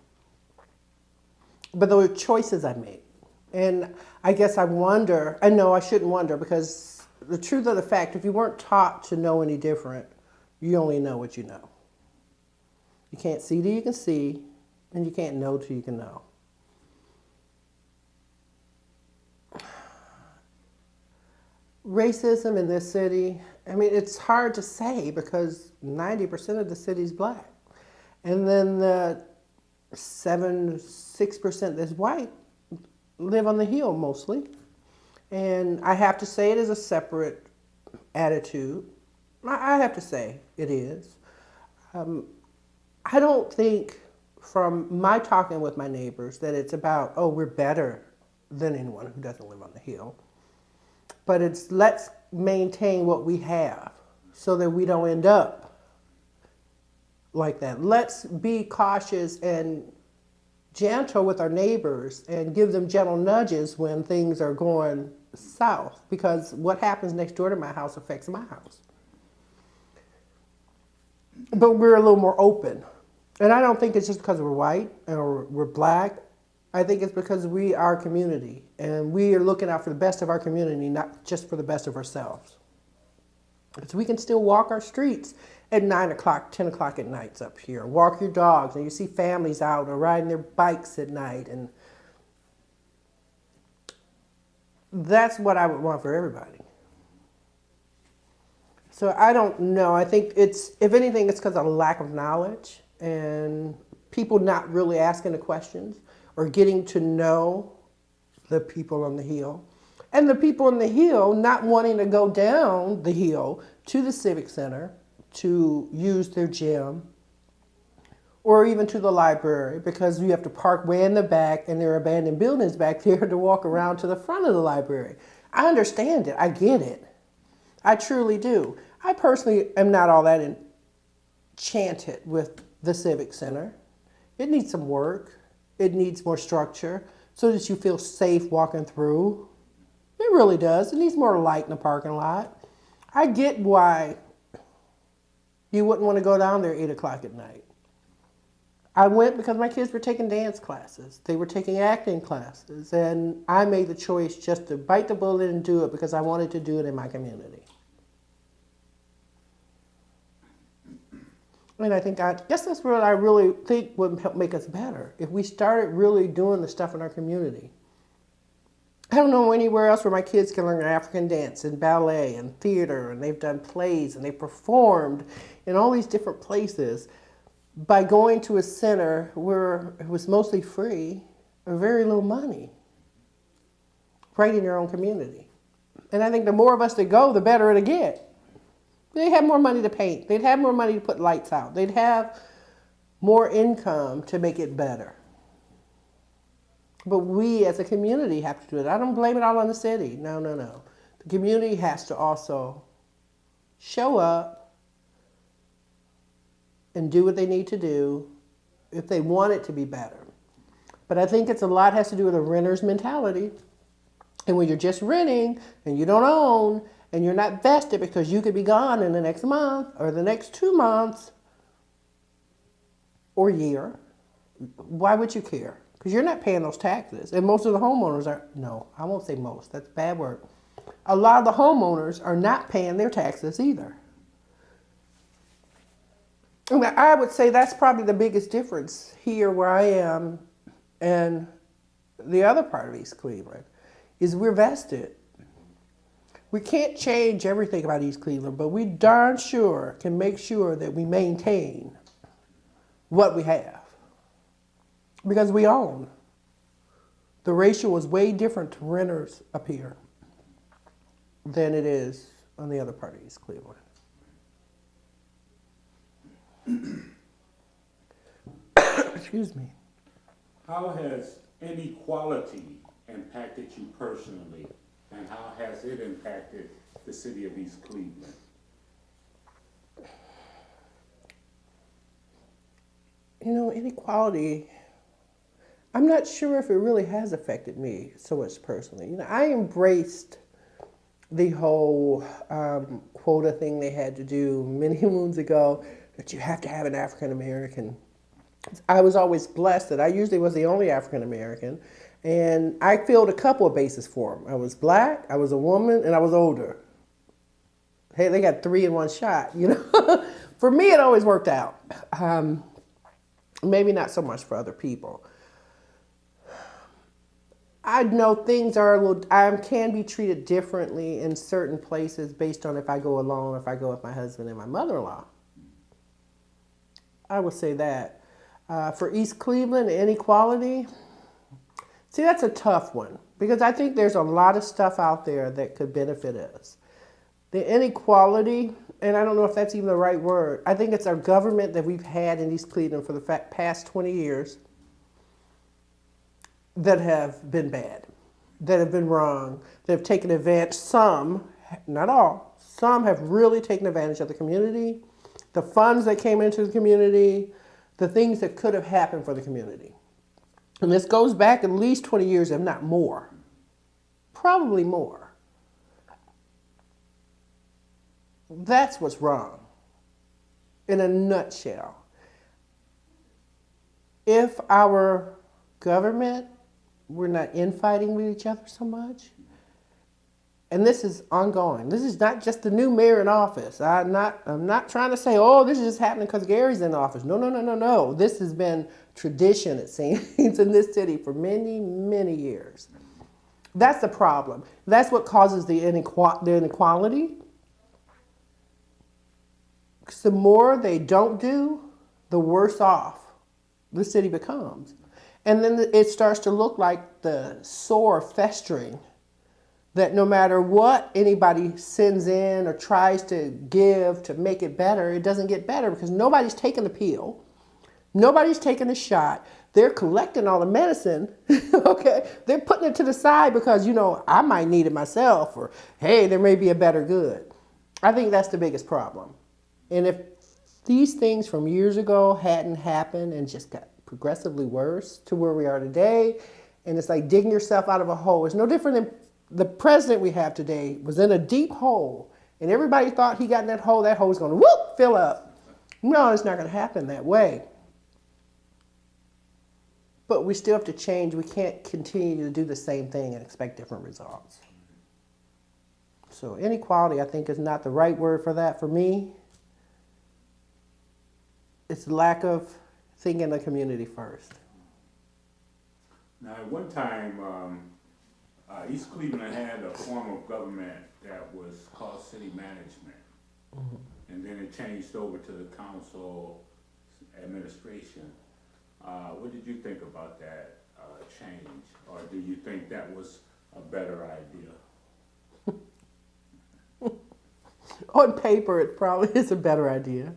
But those are choices I make. And I guess I wonder, I know I shouldn't wonder, because the truth of the fact, if you weren't taught to know any different, you only know what you know. You can't see till you can see, and you can't know till you can know. Racism in this city, it's hard to say because 90% of the city is black. And then the 6% that's white live on the Hill mostly. And I have to say it is a separate attitude. I have to say it is. I don't think from my talking with my neighbors that it's about, we're better than anyone who doesn't live on the Hill. But it's let's maintain what we have so that we don't end up like that. Let's be cautious and gentle with our neighbors and give them gentle nudges when things are going south, because what happens next door to my house affects my house. But we're a little more open. And I don't think it's just because we're white or we're black. I think it's because we are a community, and we are looking out for the best of our community, not just for the best of ourselves. Because we can still walk our streets at 9 o'clock, 10 o'clock at nights up here. Walk your dogs, and you see families out or riding their bikes at night. And that's what I would want for everybody. So I don't know. I think if anything, it's because of lack of knowledge and people not really asking the questions or getting to know the people on the Hill. And the people on the Hill not wanting to go down the hill to the Civic Center to use their gym or even to the library, because you have to park way in the back and there are abandoned buildings back there to walk around to the front of the library. I understand it. I get it. I truly do. I personally am not all that enchanted with the Civic Center. It needs some work. It needs more structure so that you feel safe walking through. It really does. It needs more light in the parking lot. I get why you wouldn't want to go down there 8 o'clock at night. I went because my kids were taking dance classes. They were taking acting classes. And I made the choice just to bite the bullet and do it because I wanted to do it in my community. And I guess that's what I really think would help make us better, if we started really doing the stuff in our community. I don't know anywhere else where my kids can learn African dance and ballet and theater, and they've done plays and they performed in all these different places by going to a center where it was mostly free or very little money, right in your own community. And I think the more of us that go, the better it'll get. They'd have more money to paint. They'd have more money to put lights out. They'd have more income to make it better. But we as a community have to do it. I don't blame it all on the city. No, no, no. The community has to also show up and do what they need to do if they want it to be better. But I think it's a lot has to do with a renter's mentality. And when you're just renting and you don't own and you're not vested because you could be gone in the next month or the next 2 months or year, why would you care? Because you're not paying those taxes. And most of the homeowners are, no, I won't say most, that's a bad word. A lot of the homeowners are not paying their taxes either. And I would say that's probably the biggest difference here where I am and the other part of East Cleveland is we're vested. We can't change everything about East Cleveland, but we darn sure can make sure that we maintain what we have. Because we own. The ratio is way different to renters up here than it is on the other part of East Cleveland. Excuse me. How has inequality impacted you personally, and how has it impacted the city of East Cleveland? You know, inequality, I'm not sure if it really has affected me so much personally. You know, I embraced the whole quota thing they had to do many moons ago, that you have to have an African American. I was always blessed that I usually was the only African American, and I filled a couple of bases for them. I was black, I was a woman, and I was older. Hey, they got 3 in one shot, you know. For me, it always worked out. Maybe not so much for other people. I know things are a little, I can be treated differently in certain places based on if I go alone or if I go with my husband and my mother-in-law. I would say that. For East Cleveland, inequality, see, that's a tough one because I think there's a lot of stuff out there that could benefit us. The inequality, and I don't know if that's even the right word, I think it's our government that we've had in East Cleveland for the past 20 years that have been bad, that have been wrong, that have taken advantage. Some, not all, some have really taken advantage of the community, the funds that came into the community, the things that could have happened for the community. And this goes back at least 20 years, if not more. Probably more. That's what's wrong, in a nutshell. If our government were not infighting with each other so much, and this is ongoing. This is not just the new mayor in office. I'm not trying to say, oh, this is just happening because Gary's in office. No, no, no, no, no. This has been tradition, it seems, in this city for many, many years. That's the problem. That's what causes the inequality. Because the more they don't do, the worse off the city becomes. And then it starts to look like the sore festering that no matter what anybody sends in or tries to give to make it better, it doesn't get better because nobody's taking the pill. Nobody's taking the shot. They're collecting all the medicine, okay? They're putting it to the side because, you know, I might need it myself or, hey, there may be a better good. I think that's the biggest problem. And if these things from years ago hadn't happened and just got progressively worse to where we are today, and it's like digging yourself out of a hole. It's no different than the president we have today was in a deep hole, and everybody thought he got in that hole was going to whoop, fill up. No, it's not going to happen that way. But we still have to change. We can't continue to do the same thing and expect different results. So inequality, I think, is not the right word for that for me. It's lack of thinking the community first. Now, at one time, East Cleveland had a form of government that was called city management. Mm-hmm. And then it changed over to the council administration. What did you think about that change? Or do you think that was a better idea? On paper, it probably is a better idea.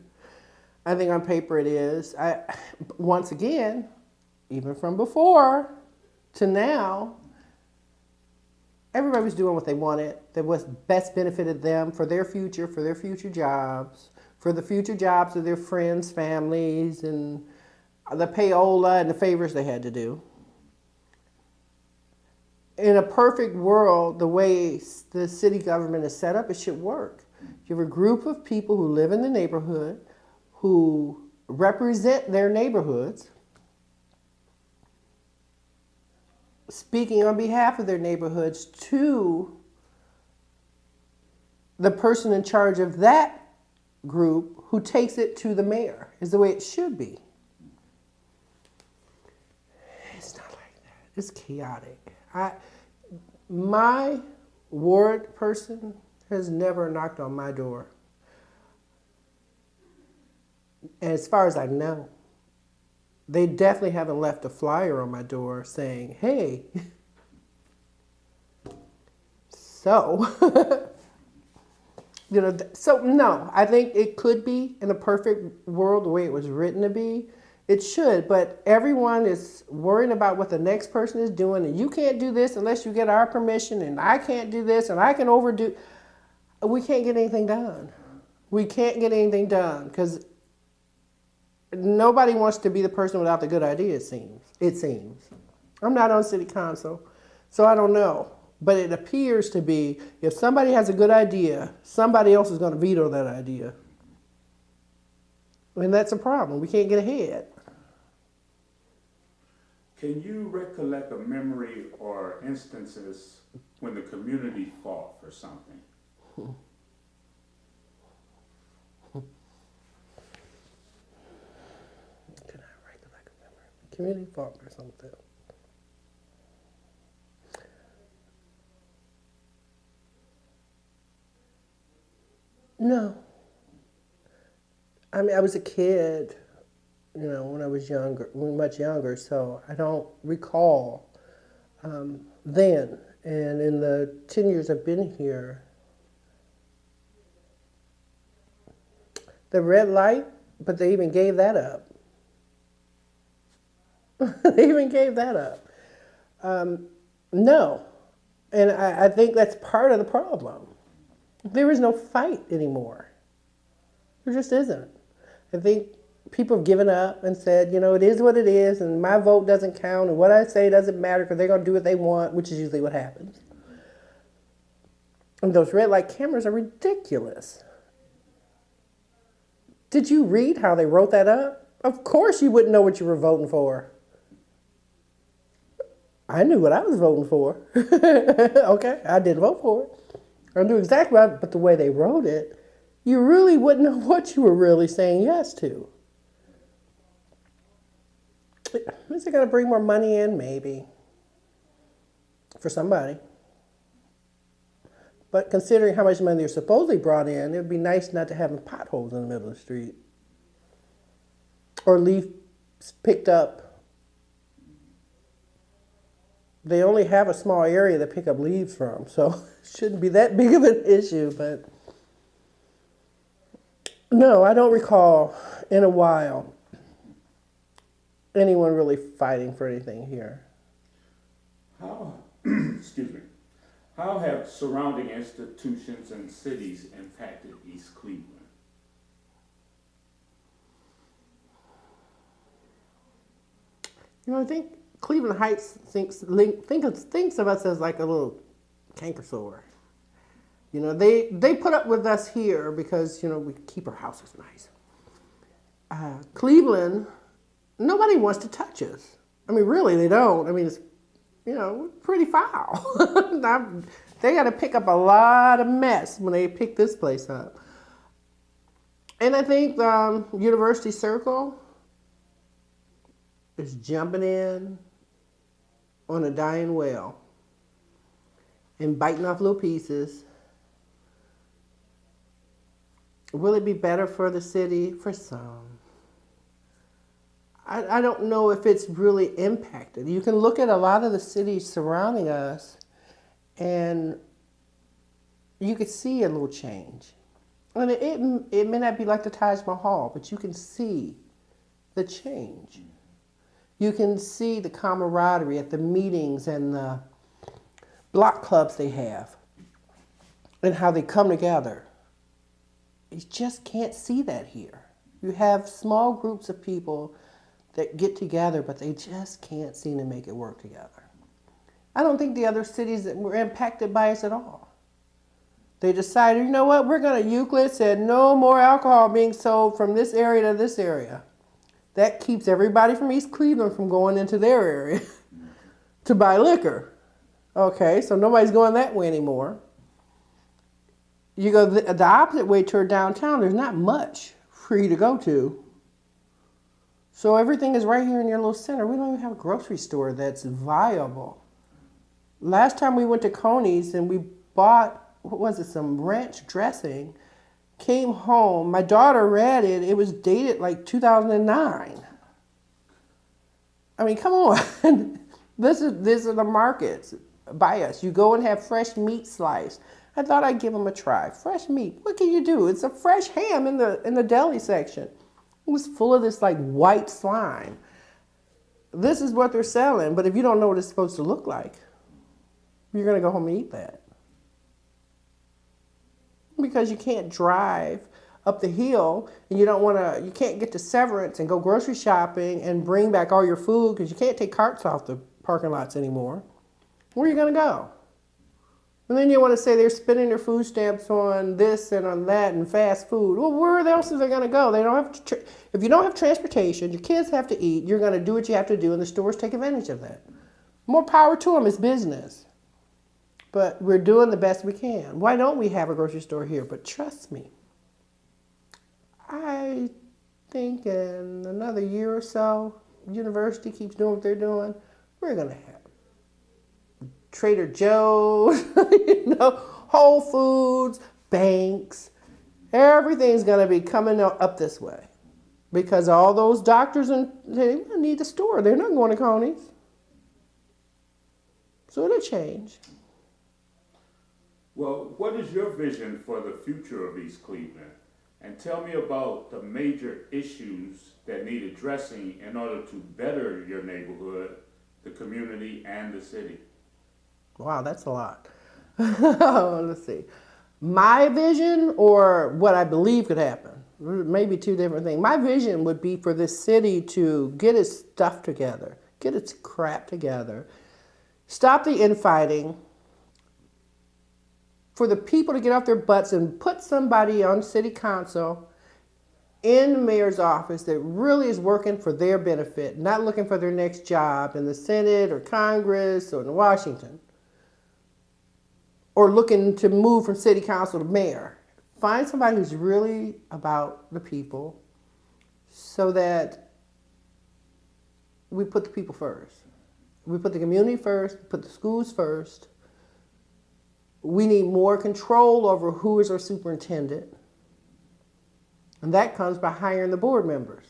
I think on paper it is. Once again, even from before to now, everybody was doing what they wanted, that was best benefited them for their future jobs, for the future jobs of their friends, families, and the payola and the favors they had to do. In a perfect world, the way the city government is set up, it should work. You have a group of people who live in the neighborhood, who represent their neighborhoods, speaking on behalf of their neighborhoods to the person in charge of that group who takes it to the mayor, is the way it should be. It's not like that. It's chaotic. My ward person has never knocked on my door. And as far as I know, they definitely haven't left a flyer on my door saying, hey, so, so no, I think it could be in a perfect world the way it was written to be. It should, but everyone is worrying about what the next person is doing, and you can't do this unless you get our permission, and I can't do this, and I can overdo. We can't get anything done. We can't get anything done because nobody wants to be the person without the good idea, it seems. I'm not on city council, so I don't know. But it appears to be if somebody has a good idea, somebody else is going to veto that idea. And that's a problem. We can't get ahead. Can you recollect a memory or instances when the community fought for something? Can I recollect a memory? Community fought for something. No. I mean, I was a kid, when I was much younger, so I don't recall then. And in the 10 years I've been here, the red light, but they even gave that up. They even gave that up. No. And I think that's part of the problem. There is no fight anymore. There just isn't. I think people have given up and said, it is what it is, and my vote doesn't count, and what I say doesn't matter because they're going to do what they want, which is usually what happens. And those red light cameras are ridiculous. Did you read how they wrote that up? Of course you wouldn't know what you were voting for. I knew what I was voting for. Okay, I did vote for it. I knew exactly what, but the way they wrote it, you really wouldn't know what you were really saying yes to. Is it going to bring more money in? Maybe. For somebody. But considering how much money they're supposedly brought in, it would be nice not to have potholes in the middle of the street. Or leaves picked up. They only have a small area to pick up leaves from, so it shouldn't be that big of an issue, but no, I don't recall in a while anyone really fighting for anything here. Excuse me, how have surrounding institutions and cities impacted East Cleveland? I think Cleveland Heights thinks of us as like a little canker sore. They put up with us here because, we keep our houses nice. Cleveland, nobody wants to touch us. I mean, really, they don't. I mean, it's, pretty foul. They got to pick up a lot of mess when they pick this place up. And I think University Circle is jumping in on a dying well and biting off little pieces. Will it be better for the city? For some. I don't know if it's really impacted. You can look at a lot of the cities surrounding us and you could see a little change. And it may not be like the Taj Mahal, but you can see the change. You can see the camaraderie at the meetings and the block clubs they have and how they come together. You just can't see that here. You have small groups of people that get together, but they just can't seem to make it work together. I don't think the other cities that were impacted by us at all. They decided, you know what, Euclid said no more alcohol being sold from this area to this area. That keeps everybody from East Cleveland from going into their area to buy liquor. Okay, so nobody's going that way anymore. You go the opposite way toward downtown, there's not much for you to go to. So everything is right here in your little center. We don't even have a grocery store that's viable. Last time we went to Coney's and we bought, some ranch dressing, came home, my daughter read it, it was dated like 2009. I mean, come on. This is the markets by us. You go and have fresh meat sliced. I thought I'd give them a try. Fresh meat, what can you do? It's a fresh ham in the deli section. It was full of this like white slime. This is what they're selling, but if you don't know what it's supposed to look like, you're gonna go home and eat that. Because you can't drive up the hill and you can't get to Severance and go grocery shopping and bring back all your food because you can't take carts off the parking lots anymore. Where are you gonna go? And then you want to say they're spending their food stamps on this and on that and fast food. Well, where else are they going to go? They don't have to. If you don't have transportation, your kids have to eat. You're going to do what you have to do, and the stores take advantage of that. More power to them. It's business. But we're doing the best we can. Why don't we have a grocery store here? But trust me, I think in another year or so, university keeps doing what they're doing, we're going to have Trader Joe's, Whole Foods, banks. Everything's going to be coming up this way because all those doctors they need the store. They're not going to Coney's. So it'll change. Well, what is your vision for the future of East Cleveland? And tell me about the major issues that need addressing in order to better your neighborhood, the community, and the city. Wow, that's a lot. Let's see. My vision or what I believe could happen, maybe two different things. My vision would be for this city to get its stuff together, get its crap together, stop the infighting, for the people to get off their butts and put somebody on city council in the mayor's office that really is working for their benefit, not looking for their next job in the Senate or Congress or in Washington, or looking to move from city council to mayor. Find somebody who's really about the people so that we put the people first. We put the community first, put the schools first. We need more control over who is our superintendent. And that comes by hiring the board members.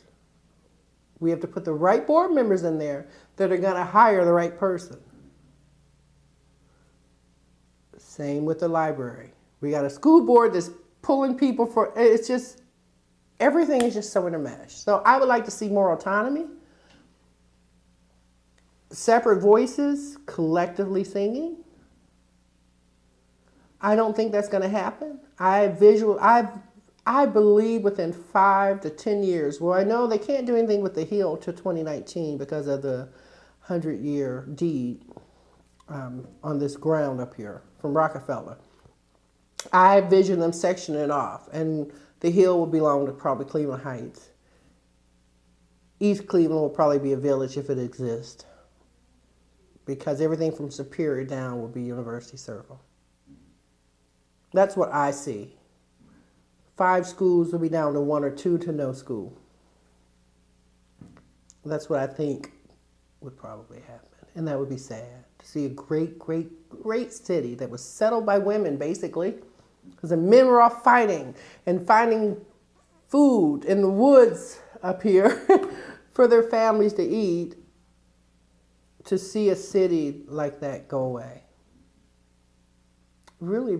We have to put the right board members in there that are going to hire the right person. Same with the library. We got a school board that's pulling people for, it's just, everything is just so intermeshed. So I would like to see more autonomy, separate voices, collectively singing. I don't think that's going to happen. I believe within 5 to 10 years, well, I know they can't do anything with the Hill till 2019 because of the 100-year deed on this ground up here from Rockefeller. I envision them sectioning it off, and the Hill will belong to probably Cleveland Heights. East Cleveland will probably be a village if it exists, because everything from Superior down will be University Circle. That's what I see. 5 schools will be down to 1 or 2 to no school. That's what I think would probably happen. And that would be sad to see a great, great, great city that was settled by women, basically, because the men were off fighting and finding food in the woods up here for their families to eat. To see a city like that go away really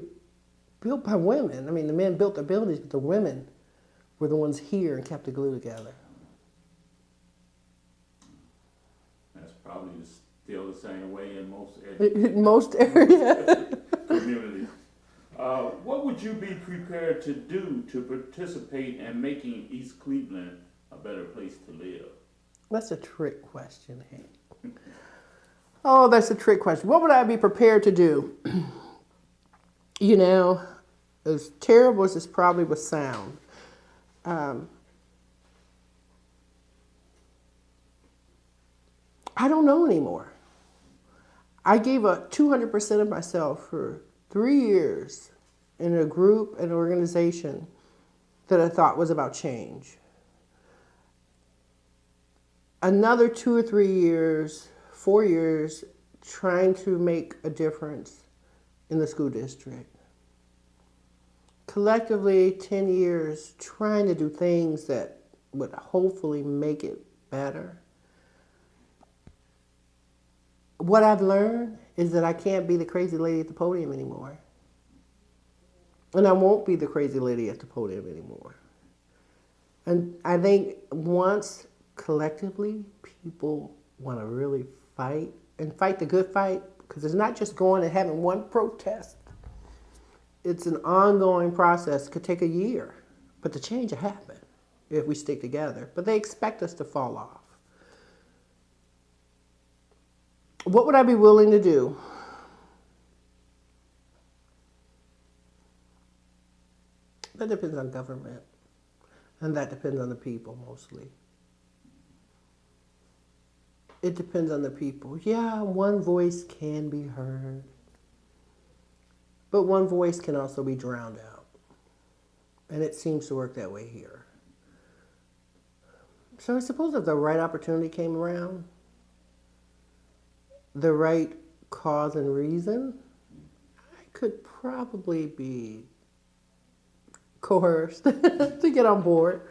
built by women. I mean, the men built the buildings, but the women were the ones here and kept the glue together. That's probably still the same way in most In most areas. communities. What would you be prepared to do to participate in making East Cleveland a better place to live? That's a trick question, Hank. Oh, that's a trick question. What would I be prepared to do? You know, as terrible as this probably would sound, I don't know anymore. I gave up 200% of myself for 3 years in a group, an organization that I thought was about change. Another 2 or 3 years, 4 years, trying to make a difference in the school district. Collectively, 10 years trying to do things that would hopefully make it better. What I've learned is that I can't be the crazy lady at the podium anymore. And I won't be the crazy lady at the podium anymore. And I think once collectively people want to really fight, and fight the good fight, because it's not just going and having one protest. It's an ongoing process. It could take a year, but the change will happen if we stick together. But they expect us to fall off. What would I be willing to do? That depends on government, and that depends on the people mostly. It depends on the people. Yeah, one voice can be heard, but one voice can also be drowned out. And it seems to work that way here. So I suppose if the right opportunity came around, the right cause and reason, I could probably be coerced to get on board.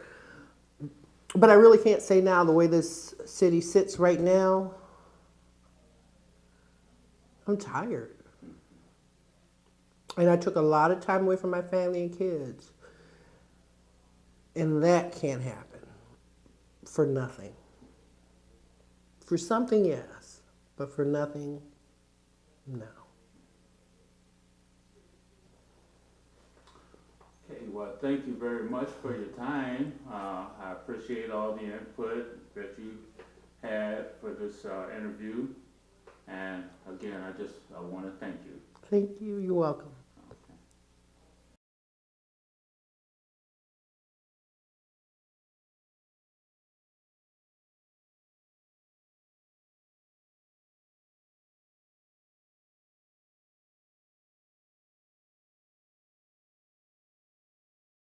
But I really can't say now, the way this city sits right now, I'm tired. And I took a lot of time away from my family and kids. And that can't happen for nothing. For something, yes, but for nothing, no. Okay, well, thank you very much for your time. I appreciate all the input that you had for this interview. And again, I want to thank you. Thank you. You're welcome.